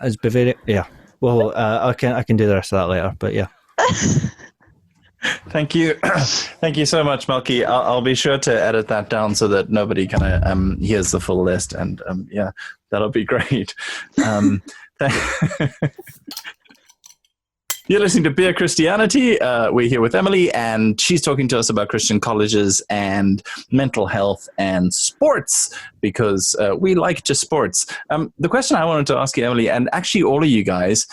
as Bavaria. Yeah. Well, I can do the rest of that later. But yeah. Thank you so much, Melky. I'll be sure to edit that down so that nobody kind of hears the full list, and that'll be great. You're listening to Beer Christianity. We're here with Emily, and she's talking to us about Christian colleges and mental health and sports, because we like just sports. The question I wanted to ask you, Emily, and actually all of you guys,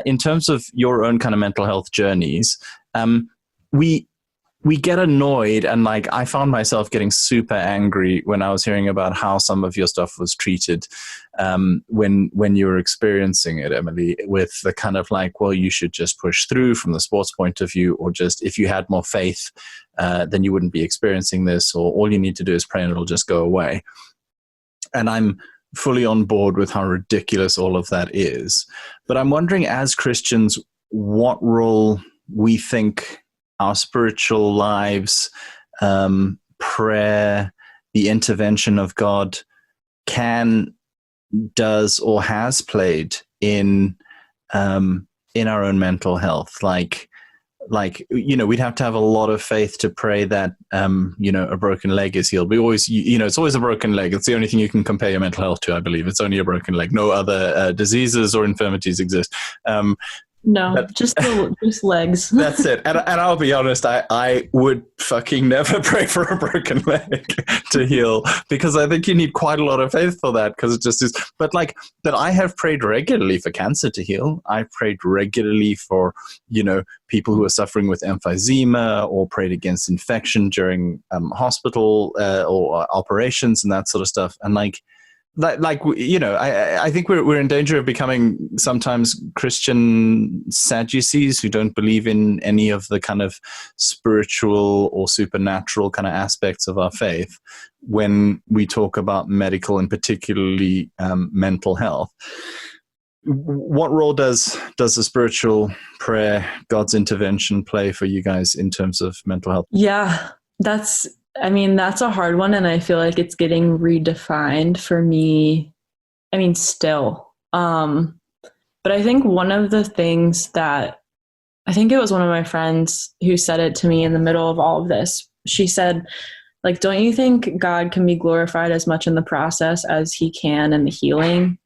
in terms of your own kind of mental health journeys, we get annoyed, and I found myself getting super angry when I was hearing about how some of your stuff was treated when you were experiencing it, Emily, with the kind of well, you should just push through from the sports point of view, or just if you had more faith, then you wouldn't be experiencing this, or all you need to do is pray and it'll just go away. And I'm fully on board with how ridiculous all of that is. But I'm wondering, as Christians, what role we think our spiritual lives, prayer, the intervention of God does or has played in our own mental health. We'd have to have a lot of faith to pray that a broken leg is healed. We always, it's always a broken leg. It's the only thing you can compare your mental health to, I believe. It's only a broken leg. No other diseases or infirmities exist. No, just legs. That's it. And I'll be honest, I would fucking never pray for a broken leg to heal, because I think you need quite a lot of faith for that, because it just is. But I have prayed regularly for cancer to heal. I've prayed regularly for, people who are suffering with emphysema, or prayed against infection during hospital or operations and that sort of stuff. And I think we're in danger of becoming sometimes Christian Sadducees who don't believe in any of the kind of spiritual or supernatural kind of aspects of our faith when we talk about medical and particularly mental health. What role does the spiritual prayer, God's intervention, play for you guys in terms of mental health? Yeah, that's a hard one, and I feel like it's getting redefined for me. Still. But I think one of the things that, I think it was one of my friends who said it to me in the middle of all of this. She said, don't you think God can be glorified as much in the process as he can in the healing?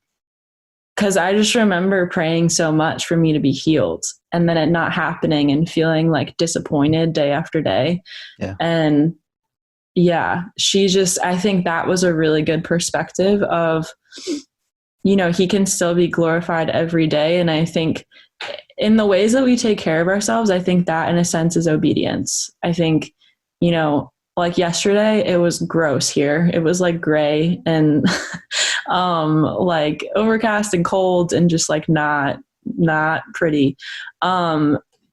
Because I just remember praying so much for me to be healed, and then it not happening and feeling disappointed day after day. Yeah. And yeah, I think that was a really good perspective of, he can still be glorified every day. And I think in the ways that we take care of ourselves, I think that in a sense is obedience. I think, yesterday it was gross here. It was gray and overcast and cold and just not pretty.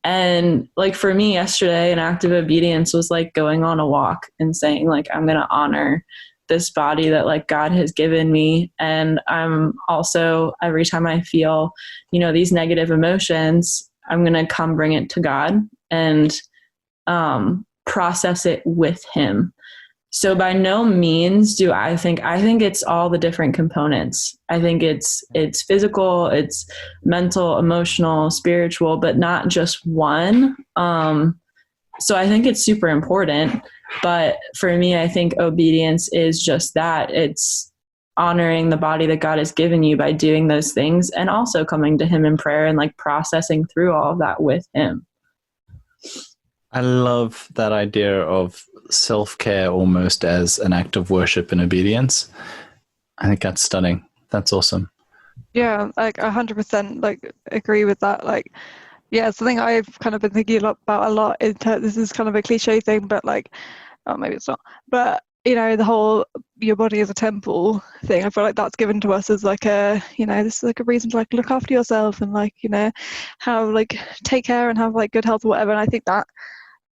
And for me yesterday, an act of obedience was going on a walk and saying I'm going to honor this body that God has given me. And I'm also, every time I feel, these negative emotions, I'm going to come bring it to God and process it with him. So by no means do I think it's all the different components. I think it's physical, it's mental, emotional, spiritual, but not just one. So I think it's super important. But for me, I think obedience is just that. It's honoring the body that God has given you by doing those things, and also coming to him in prayer and processing through all of that with him. I love that idea of self-care almost as an act of worship and obedience. I think that's stunning. That's awesome. Yeah, 100% agree with that. Something I've kind of been thinking about a lot this is kind of a cliche thing, but maybe it's not. But the whole your body is a temple thing, I feel like that's given to us as a this is a reason to look after yourself and have take care and have good health or whatever. And I think that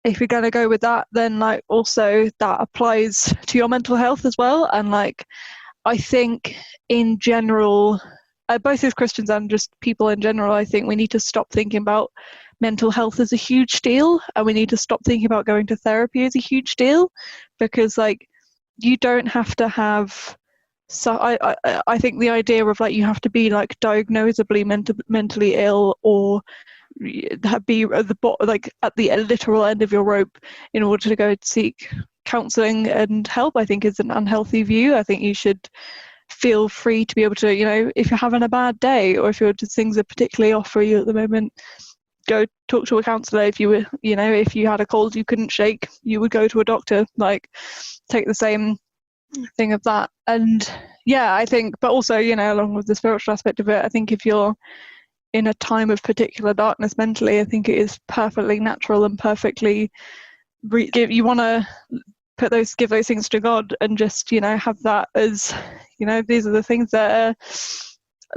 if you're going to go with that, then also that applies to your mental health as well. And I think in general, both as Christians and just people in general, I think we need to stop thinking about mental health as a huge deal, and we need to stop thinking about going to therapy as a huge deal, because you don't have to have. So I think the idea of you have to be diagnosably mentally ill or be at the literal end of your rope in order to go seek counselling and help, I think is an unhealthy view. I think you should feel free to be able to, if you're having a bad day or if things are particularly off for you at the moment, go talk to a counsellor. If you were, if you had a cold you couldn't shake, you would go to a doctor. Take the same thing of that. And yeah, I think, but also, along with the spiritual aspect of it, I think if you're in a time of particular darkness mentally, I think it is perfectly natural and perfectly you want to give those things to God and just have that as these are the things that are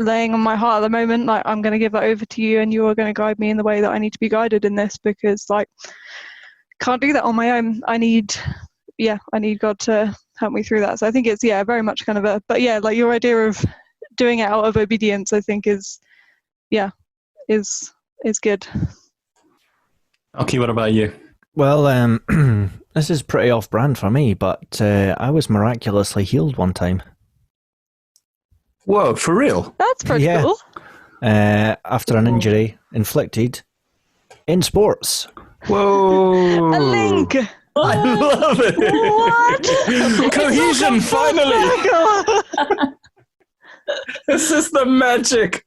laying on my heart at the moment. I'm going to give that over to you, and you are going to guide me in the way that I need to be guided in this, because can't do that on my own. I need God to help me through that. So I think it's very much kind of but your idea of doing it out of obedience, I think is good. Okay, what about you? Well, this is pretty off-brand for me, but I was miraculously healed one time. Whoa, for real? That's pretty cool. After an injury inflicted in sports. Whoa. A link. I love it. What? Cohesion, finally. This is the magic.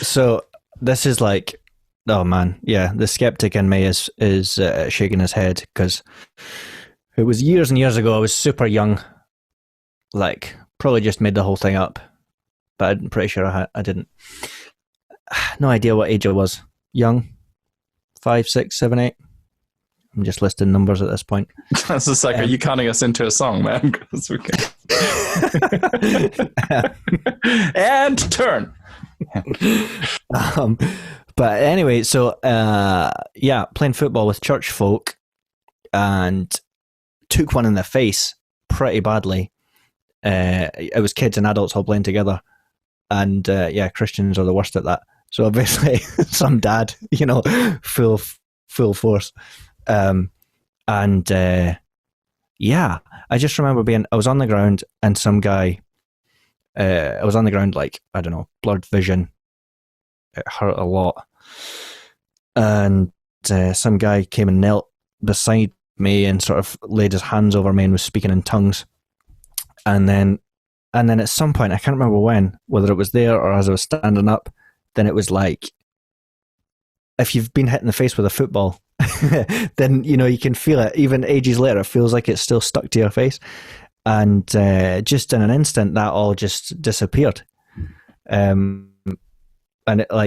So this is like, oh man, yeah, the skeptic in me is shaking his head, because it was years and years ago. I was super young, like probably just made the whole thing up, but I'm pretty sure I didn't. No idea what age I was. Young, 5, 6, 7, 8. I'm just listing numbers at this point. That's just like, are you counting us into a song, man? 'Cause we can... And turn. But anyway, so yeah, playing football with church folk, and took one in the face pretty badly. It was kids and adults all playing together, and yeah, Christians are the worst at that. So obviously, some dad, full force, and yeah, I just remember I was on the ground, and some guy, I was on the ground, like, I don't know, blurred vision. It hurt a lot, and some guy came and knelt beside me and sort of laid his hands over me and was speaking in tongues. And then at some point, I can't remember when, whether it was there or as I was standing up, then it was like, if you've been hit in the face with a football, then you can feel it. Even ages later, it feels like it's still stuck to your face. And just in an instant, that all just disappeared. And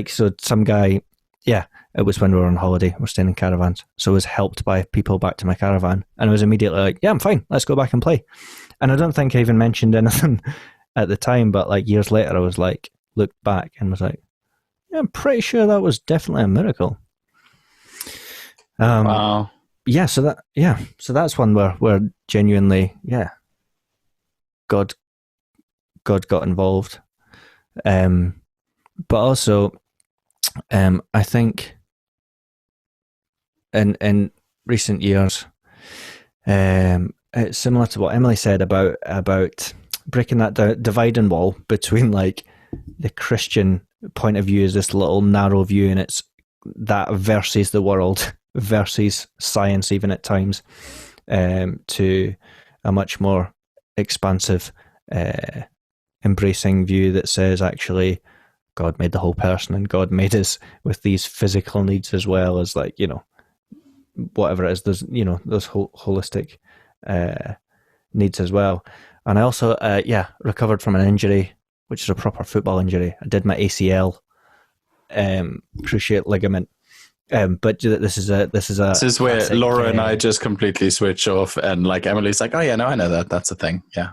so some guy, yeah, it was when we were on holiday, we're staying in caravans, so I was helped by people back to my caravan, and I was immediately like, yeah, I'm fine, let's go back and play. And I don't think I even mentioned anything at the time, but like years later, I was like, looked back and was like, yeah, I'm pretty sure that was definitely a miracle. Wow. Yeah, so that's one where genuinely, yeah, God got involved. But also, I think in recent years, it's similar to what Emily said about breaking that dividing wall between like the Christian point of view is this little narrow view, and it's that versus the world, versus science even at times, to a much more expansive, embracing view that says actually God made the whole person, and God made us with these physical needs as well as, like, whatever it is, there's those holistic needs as well. And I also recovered from an injury, which is a proper football injury. I did my ACL, cruciate ligament. But this is where classic, Laura and I just completely switch off, and like Emily's like, oh yeah, no, I know that's a thing. Yeah.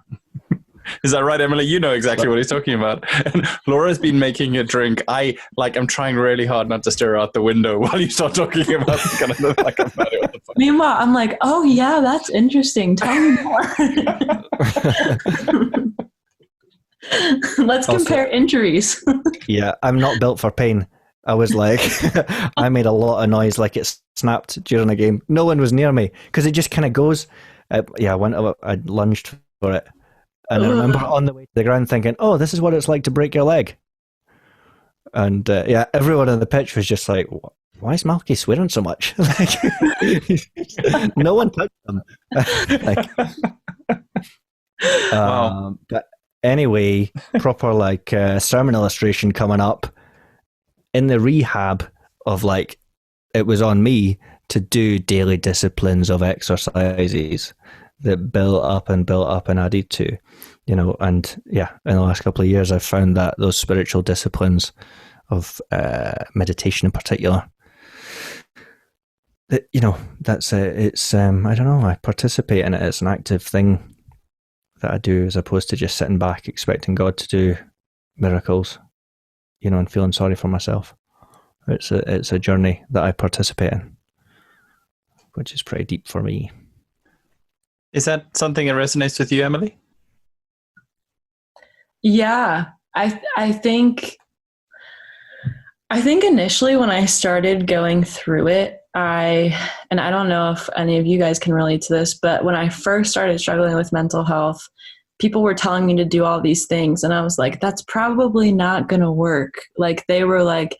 Is that right, Emily? You know exactly what he's talking about. And Laura's been making a drink. I'm trying really hard not to stare out the window while you start talking about kind of like I'm not what the fuck. Meanwhile, I'm like, oh yeah, that's interesting. Tell me more. Let's compare injuries. Yeah, I'm not built for pain. I was like, I made a lot of noise like it snapped during a game. No one was near me because it just kind of goes. I lunged for it. And I remember on the way to the ground thinking, oh, this is what it's like to break your leg. And everyone on the pitch was just like, why is Malky swearing so much? Like, no one touched him. Wow. But anyway, proper like sermon illustration coming up. In the rehab of like, it was on me to do daily disciplines of exercises that built up and added to, and in the last couple of years, I've found that those spiritual disciplines of meditation in particular, that, that's it's I don't know, I participate in it. It's an active thing that I do, as opposed to just sitting back expecting God to do miracles, and feeling sorry for myself. It's a journey that I participate in, which is pretty deep for me. Is that something that resonates with you, Emily? Yeah, I think initially when I started going through it, and I don't know if any of you guys can relate to this, but when I first started struggling with mental health, people were telling me to do all these things, and I was like, that's probably not going to work. Like, they were like,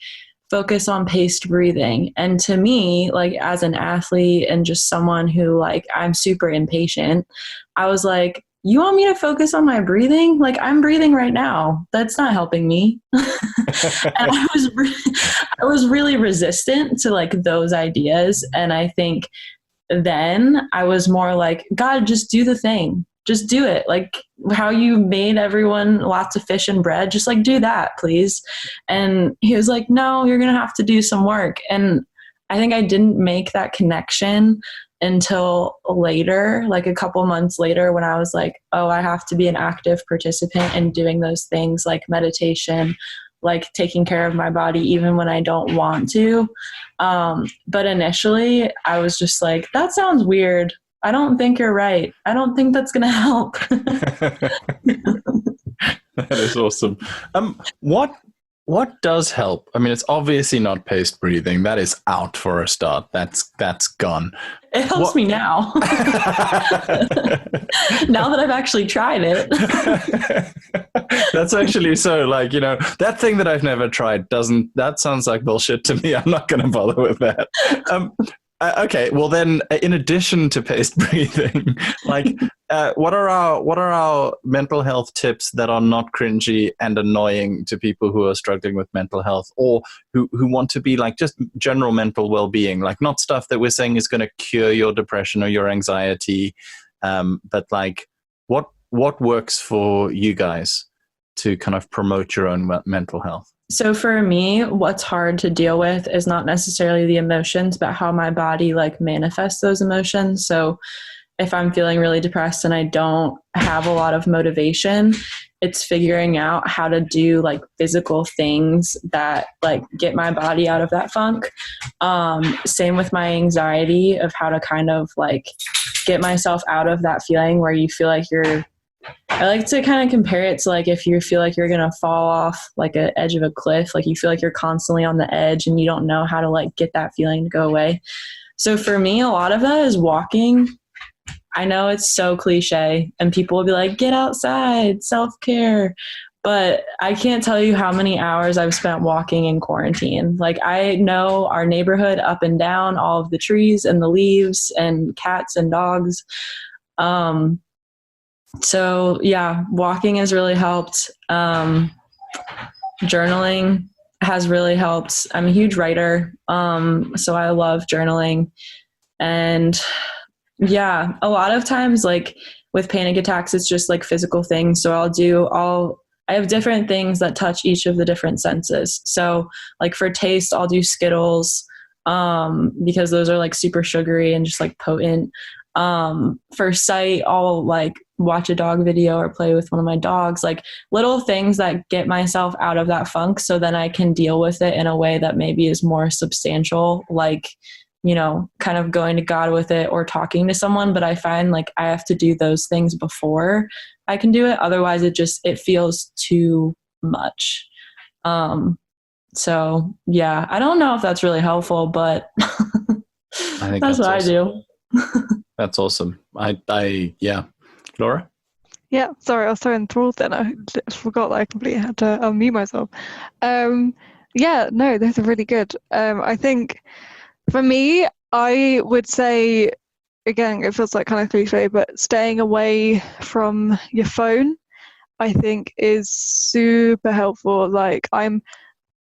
focus on paced breathing. And to me, like, as an athlete and just someone who, like, I'm super impatient, I was like, you want me to focus on my breathing? Like, I'm breathing right now. That's not helping me. And I was really resistant to like those ideas. And I think then I was more like, God, just do the thing. Just do it. Like how you made everyone lots of fish and bread, just like do that, please. And he was like, no, you're going to have to do some work. And I think I didn't make that connection until later, like a couple months later, when I was like, oh, I have to be an active participant in doing those things like meditation, like taking care of my body, even when I don't want to. But initially I was just like, that sounds weird. I don't think you're right. I don't think that's going to help. That is awesome. What does help? I mean, it's obviously not paced breathing. That is out for a start. That's gone. It helps me now. Now that I've actually tried it. That's actually so, like, you know, that thing that I've never tried that sounds like bullshit to me. I'm not going to bother with that. Okay, well then, in addition to paced breathing, like, what are our mental health tips that are not cringy and annoying to people who are struggling with mental health, or who want to be like just general mental well-being, like not stuff that we're saying is going to cure your depression or your anxiety, but like what works for you guys to kind of promote your own mental health? So for me, what's hard to deal with is not necessarily the emotions, but how my body like manifests those emotions. So if I'm feeling really depressed and I don't have a lot of motivation, it's figuring out how to do like physical things that like get my body out of that funk. Same with my anxiety, of how to kind of like get myself out of that feeling where you feel like I like to kind of compare it to like if you feel like you're going to fall off like an edge of a cliff, like you feel like you're constantly on the edge and you don't know how to like get that feeling to go away. So for me, a lot of that is walking. I know it's so cliche and people will be like, get outside, self-care. But I can't tell you how many hours I've spent walking in quarantine. Like I know our neighborhood up and down, all of the trees and the leaves and cats and dogs. So yeah, walking has really helped. Journaling has really helped. I'm a huge writer. So I love journaling. And yeah, a lot of times like with panic attacks, it's just like physical things. So I have different things that touch each of the different senses. So like for taste, I'll do Skittles, because those are like super sugary and just like potent. For sight, I'll like watch a dog video or play with one of my dogs, like little things that get myself out of that funk so then I can deal with it in a way that maybe is more substantial, like, you know, kind of going to God with it or talking to someone. But I find like I have to do those things before I can do it. Otherwise it feels too much. So yeah, I don't know if that's really helpful, but I think that's what awesome. I do. That's awesome. Yeah. Laura? Yeah, sorry, I was so enthralled then. I forgot that I completely had to unmute myself. Yeah, no, those are really good. I think for me, I would say, again, it feels like kind of cliche, but staying away from your phone, I think is super helpful. Like I'm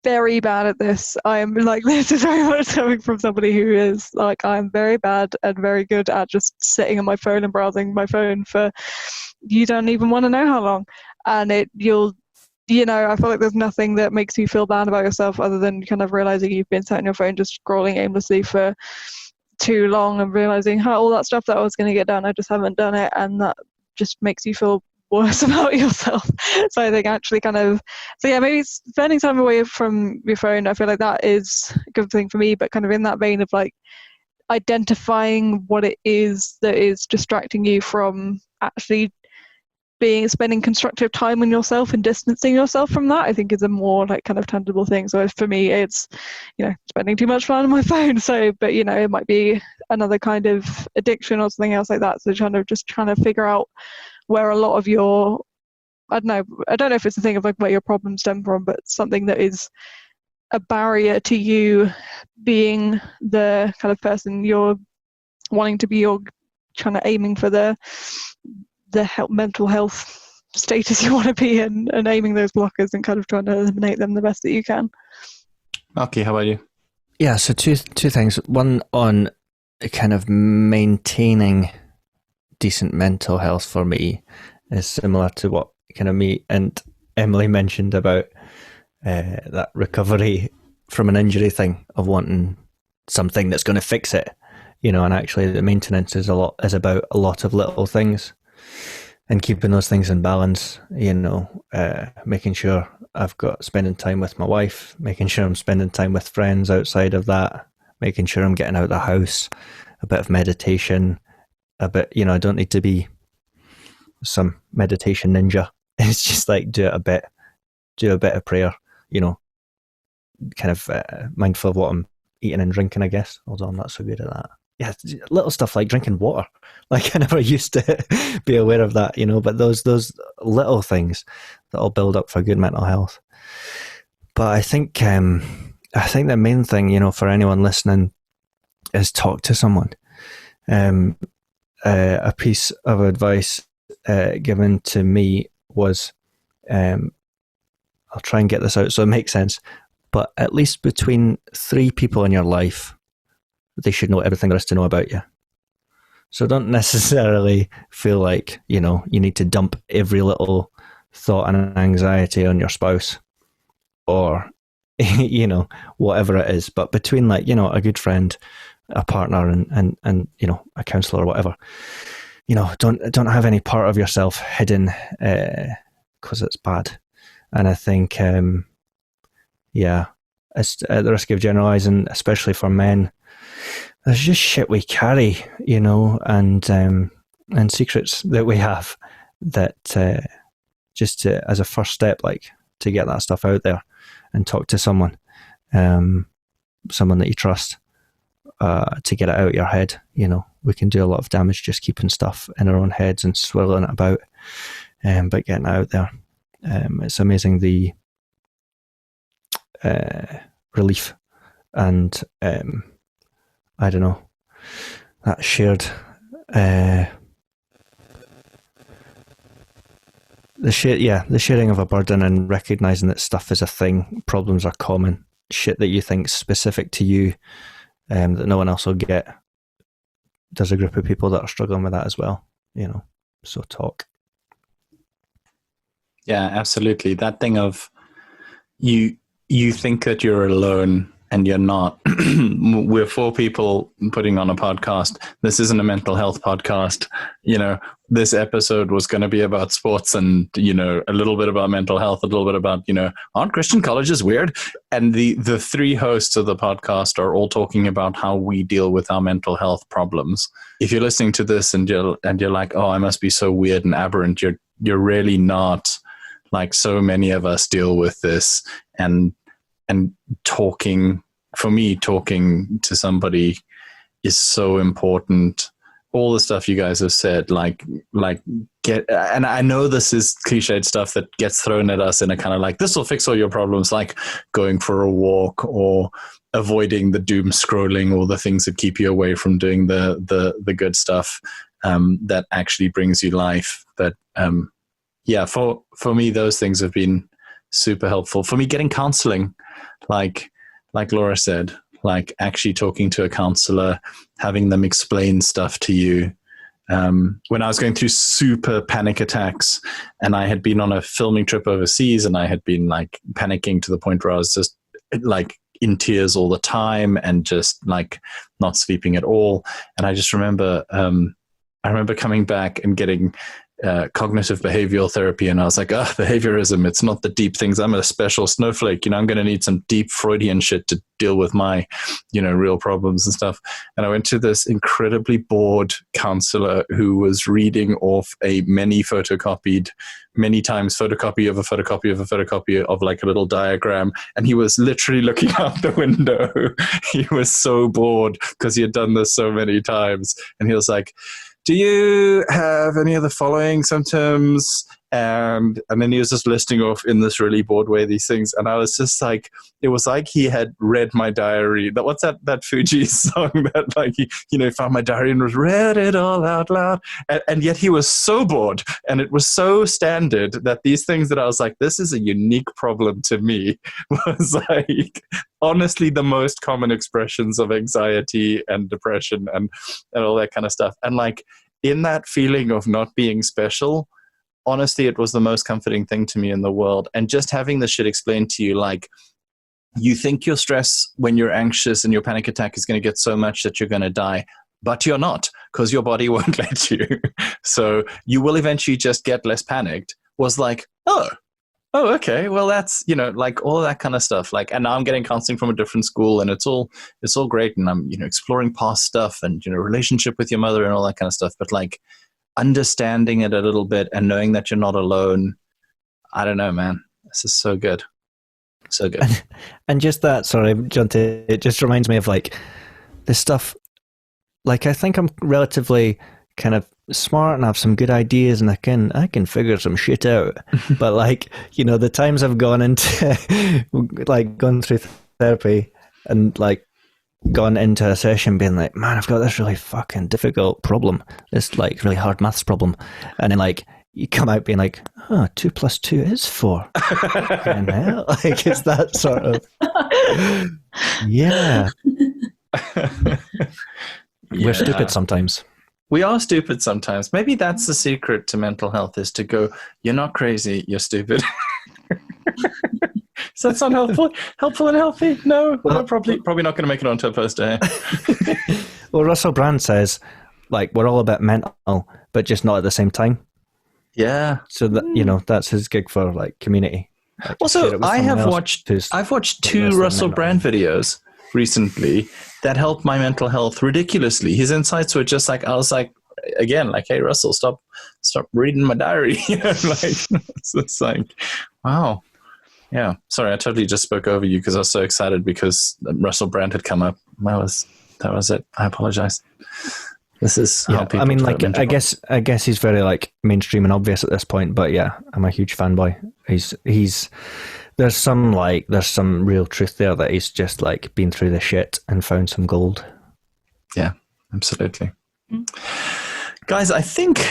very bad at this. I'm like, this is very much coming from somebody who is like, I'm very bad and very good at just sitting on my phone and browsing my phone for, you don't even want to know how long. And I feel like there's nothing that makes you feel bad about yourself other than kind of realizing you've been sat on your phone just scrolling aimlessly for too long and realizing how all that stuff that I was going to get done, I just haven't done it. And that just makes you feel worse about yourself. So I think actually maybe spending time away from your phone, I feel like that is a good thing for me, but kind of in that vein of like identifying what it is that is distracting you from actually spending constructive time on yourself and distancing yourself from that, I think is a more like kind of tangible thing. So for me, it's, spending too much time on my phone. So, but it might be another kind of addiction or something else like that. So trying to figure out where a lot of your, I don't know if it's a thing of like where your problems stem from, but something that is a barrier to you being the kind of person you're wanting to be, or kind of aiming for the mental health status you want to be in, and aiming those blockers and kind of trying to eliminate them the best that you can. Okay, how about you? Yeah, so two things. One on kind of maintaining decent mental health for me is similar to what kind of me and Emily mentioned about that recovery from an injury thing of wanting something that's going to fix it, and actually the maintenance is about a lot of little things and keeping those things in balance, making sure I've got spending time with my wife, making sure I'm spending time with friends outside of that, making sure I'm getting out of the house, a bit of meditation, a bit, I don't need to be some meditation ninja. It's just like do a bit of prayer, kind of mindful of what I'm eating and drinking, I guess, although I'm not so good at that. Yeah, little stuff like drinking water. Like I never used to be aware of that, but those little things that all build up for good mental health. But I think the main thing, for anyone listening is talk to someone. A piece of advice given to me was, I'll try and get this out so it makes sense, but at least between 3 people in your life, they should know everything there is to know about you. So don't necessarily feel like, you need to dump every little thought and anxiety on your spouse or, whatever it is. But between a good friend, a partner and a counsellor or whatever, don't have any part of yourself hidden because it's bad. And I think, it's at the risk of generalising, especially for men, there's just shit we carry, and secrets that we have that just to, as a first step, to get that stuff out there and talk to someone that you trust to get it out of your head. We can do a lot of damage just keeping stuff in our own heads and swirling it about, but getting it out there. It's amazing the relief and I don't know, that shared the sharing of a burden and recognizing that stuff is a thing, problems are common, shit that you think specific to you that no one else will get. There's a group of people that are struggling with that as well, so talk. Yeah, absolutely. That thing of you think that you're alone and you're not. We're 4 people putting on a podcast. This isn't a mental health podcast. This episode was going to be about sports and, a little bit about mental health, a little bit about, aren't Christian colleges weird? And the 3 hosts of the podcast are all talking about how we deal with our mental health problems. If you're listening to this and you're like, oh, I must be so weird and aberrant, you're really not. Like so many of us deal with this, and talking to somebody is so important. All the stuff you guys have said, and I know this is cliched stuff that gets thrown at us in a kind of this will fix all your problems, like going for a walk or avoiding the doom scrolling or the things that keep you away from doing the good stuff that actually brings you life. But for me, those things have been super helpful. For me, getting counseling, like Laura said, actually talking to a counselor, having them explain stuff to you. When I was going through super panic attacks and I had been on a filming trip overseas and I had been panicking to the point where I was just in tears all the time and just not sleeping at all. And I just remember, coming back and getting cognitive behavioral therapy, and I was like, behaviorism, it's not the deep things. I'm a special snowflake, I'm going to need some deep Freudian shit to deal with my real problems and stuff. And I went to this incredibly bored counselor who was reading off a many times photocopy of a photocopy of a photocopy of a little diagram, and he was literally looking out the window. He was so bored because he had done this so many times, and he was like, do you have any of the following symptoms? And then he was just listing off in this really bored way these things. And I was just like, it was like he had read my diary. What's that Fuji song that like he, found my diary and was read it all out loud. And yet he was so bored. And it was so standard that these things that I was like, this is a unique problem to me, was like honestly the most common expressions of anxiety and depression and all that kind of stuff. And like in that feeling of not being special, honestly, it was the most comforting thing to me in the world. And just having the shit explained to you, like, you think your stress when you're anxious and your panic attack is going to get so much that you're going to die, but you're not, because your body won't let you. So you will eventually just get less panicked. Was like, oh, okay. Well, that's, like all that kind of stuff. Like, and now I'm getting counseling from a different school, and it's all great. And I'm, exploring past stuff and, relationship with your mother and all that kind of stuff. But like understanding it a little bit and knowing that you're not alone. I don't know, man. This is so good. So good. And just that, sorry, John, it just reminds me of like this stuff. Like, I think I'm relatively kind of smart and have some good ideas, and I can figure some shit out. But like, the times I've gone into like gone through therapy and like gone into a session being like, man, I've got this really fucking difficult problem, this like really hard maths problem, and then like you come out being like, 2 + 2 is 4. Like, it's that sort of yeah. We're stupid sometimes. We are stupid sometimes. Maybe that's the secret to mental health, is to go, you're not crazy, you're stupid. So that's unhelpful. Helpful and healthy? No, we're probably not going to make it onto a poster here. Well, Russell Brand says, like, we're all a bit mental, but just not at the same time. Yeah. So that that's his gig for like community. Like, also, I've watched 2 Russell Brand videos recently that helped my mental health ridiculously. His insights were just like, I was like, again, like, hey, Russell, stop reading my diary. Like, it's like, wow. Yeah. Sorry, I totally just spoke over you because I was so excited because Russell Brand had come up. That was it. I apologize. This is how people. I mean, like, I guess he's very like mainstream and obvious at this point, but yeah, I'm a huge fanboy. He's there's some real truth there that he's just like been through the shit and found some gold. Yeah, absolutely. Guys, I think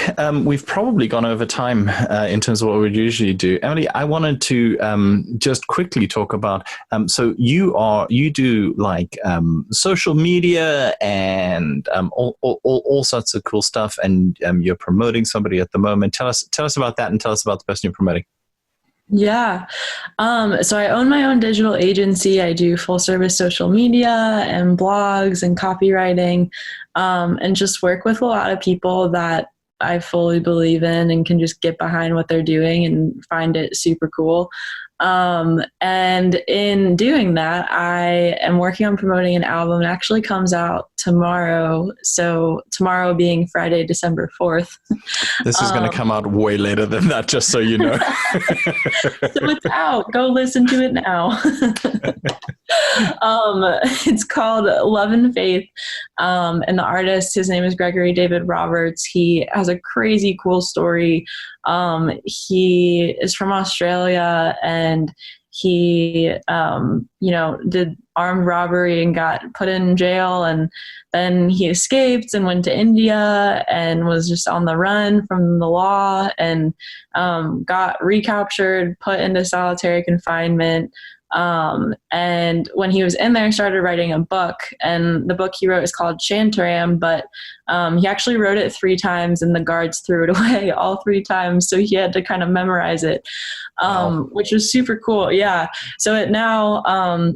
we've probably gone over time in terms of what we would usually do. Emily, I wanted to just quickly talk about, so you do like social media and all sorts of cool stuff, and you're promoting somebody at the moment. Tell us about that, and tell us about the person you're promoting. Yeah. So I own my own digital agency. I do full service social media and blogs and copywriting, and just work with a lot of people that I fully believe in and can just get behind what they're doing and find it super cool. And in doing that, I am working on promoting an album. It actually comes out tomorrow. So tomorrow being Friday, December 4th. This is going to come out way later than that, just so you know. So it's out. Go listen to it now. It's called Love and Faith. And the artist, his name is Gregory David Roberts. He has a crazy cool story. He is from Australia, and he, did armed robbery and got put in jail, and then he escaped and went to India and was just on the run from the law, and got recaptured, put into solitary confinement. And when he was in there, started writing a book, and the book he wrote is called Shantaram, but he actually wrote it 3 times, and the guards threw it away all 3 times. So he had to kind of memorize it, which was super cool. Yeah. So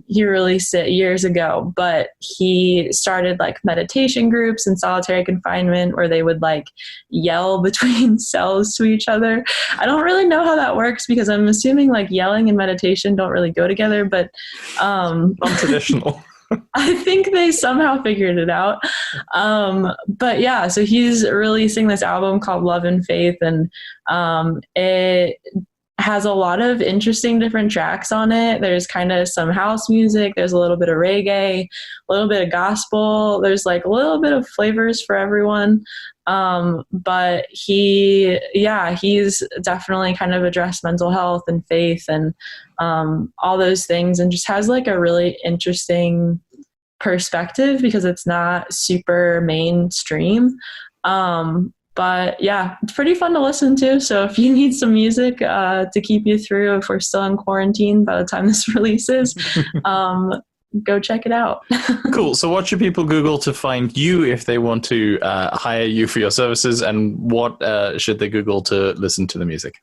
he released it years ago, but he started like meditation groups in solitary confinement where they would like yell between cells to each other. I don't really know how that works, because I'm assuming like yelling and meditation don't really go together, but non-traditional. I think they somehow figured it out. But yeah, so he's releasing this album called Love and Faith, and it has a lot of interesting different tracks on it. There's kind of some house music, there's a little bit of reggae, a little bit of gospel, there's like a little bit of flavors for everyone. But he's definitely kind of addressed mental health and faith and all those things, and just has like a really interesting perspective because it's not super mainstream. But yeah, it's pretty fun to listen to. So if you need some music to keep you through, if we're still in quarantine by the time this releases, go check it out. Cool. So what should people Google to find you if they want to hire you for your services? And what should they Google to listen to the music?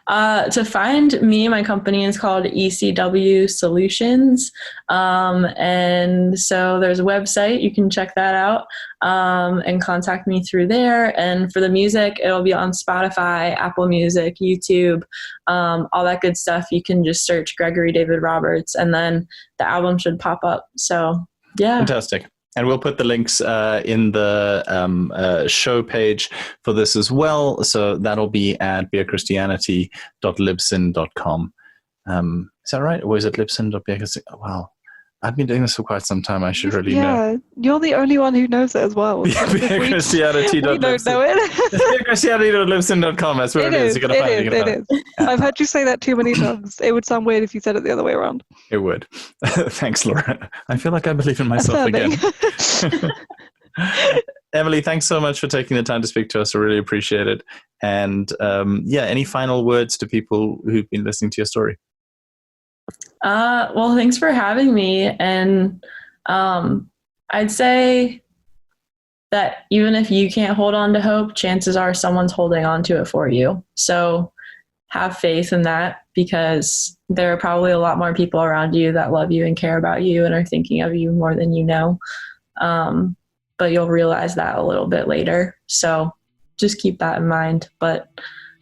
To find me, my company is called ECW Solutions. And so there's a website, you can check that out and contact me through there. And for the music, it'll be on Spotify, Apple Music, YouTube, all that good stuff. You can just search Gregory David Roberts and then the album should pop up. So yeah. Fantastic. And we'll put the links in the show page for this as well. So that'll be at beerchristianity.libsyn.com. Is that right? Or is it libsyn.beerchristianity? Wow. I've been doing this for quite some time. I should really know. Yeah, you're the only one who knows it as well. Beerchristianity.libsyn. We don't know it. beerchristianity.libsyn.com. That's where it is. You're going to find it. It is. I've heard you say that too many times. It would sound weird if you said it the other way around. It would. Thanks, Laura. I feel like I believe in myself again. Emily, thanks so much for taking the time to speak to us. I really appreciate it. And any final words to people who've been listening to your story? Well, thanks for having me. And I'd say that even if you can't hold on to hope, chances are someone's holding on to it for you. So have faith in that, because there are probably a lot more people around you that love you and care about you and are thinking of you more than you know. But you'll realize that a little bit later. So just keep that in mind. But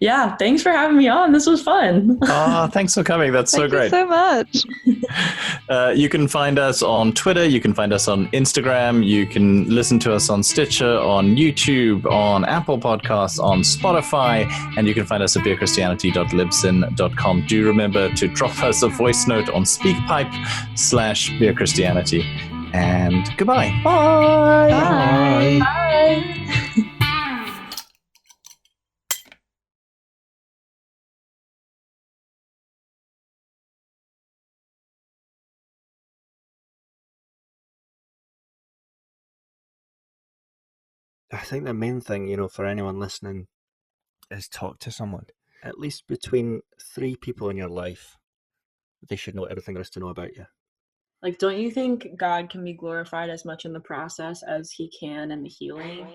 yeah, thanks for having me on. This was fun. Thanks for coming. That's so great. Thank you so much. You can find us on Twitter. You can find us on Instagram. You can listen to us on Stitcher, on YouTube, on Apple Podcasts, on Spotify, and you can find us at beerchristianity.libsyn.com. Do remember to drop us a voice note on SpeakPipe/beerchristianity. And goodbye. Bye. Bye. Bye. I think the main thing, for anyone listening is talk to someone. At least between 3 people in your life, they should know everything there is to know about you. Like, don't you think God can be glorified as much in the process as he can in the healing?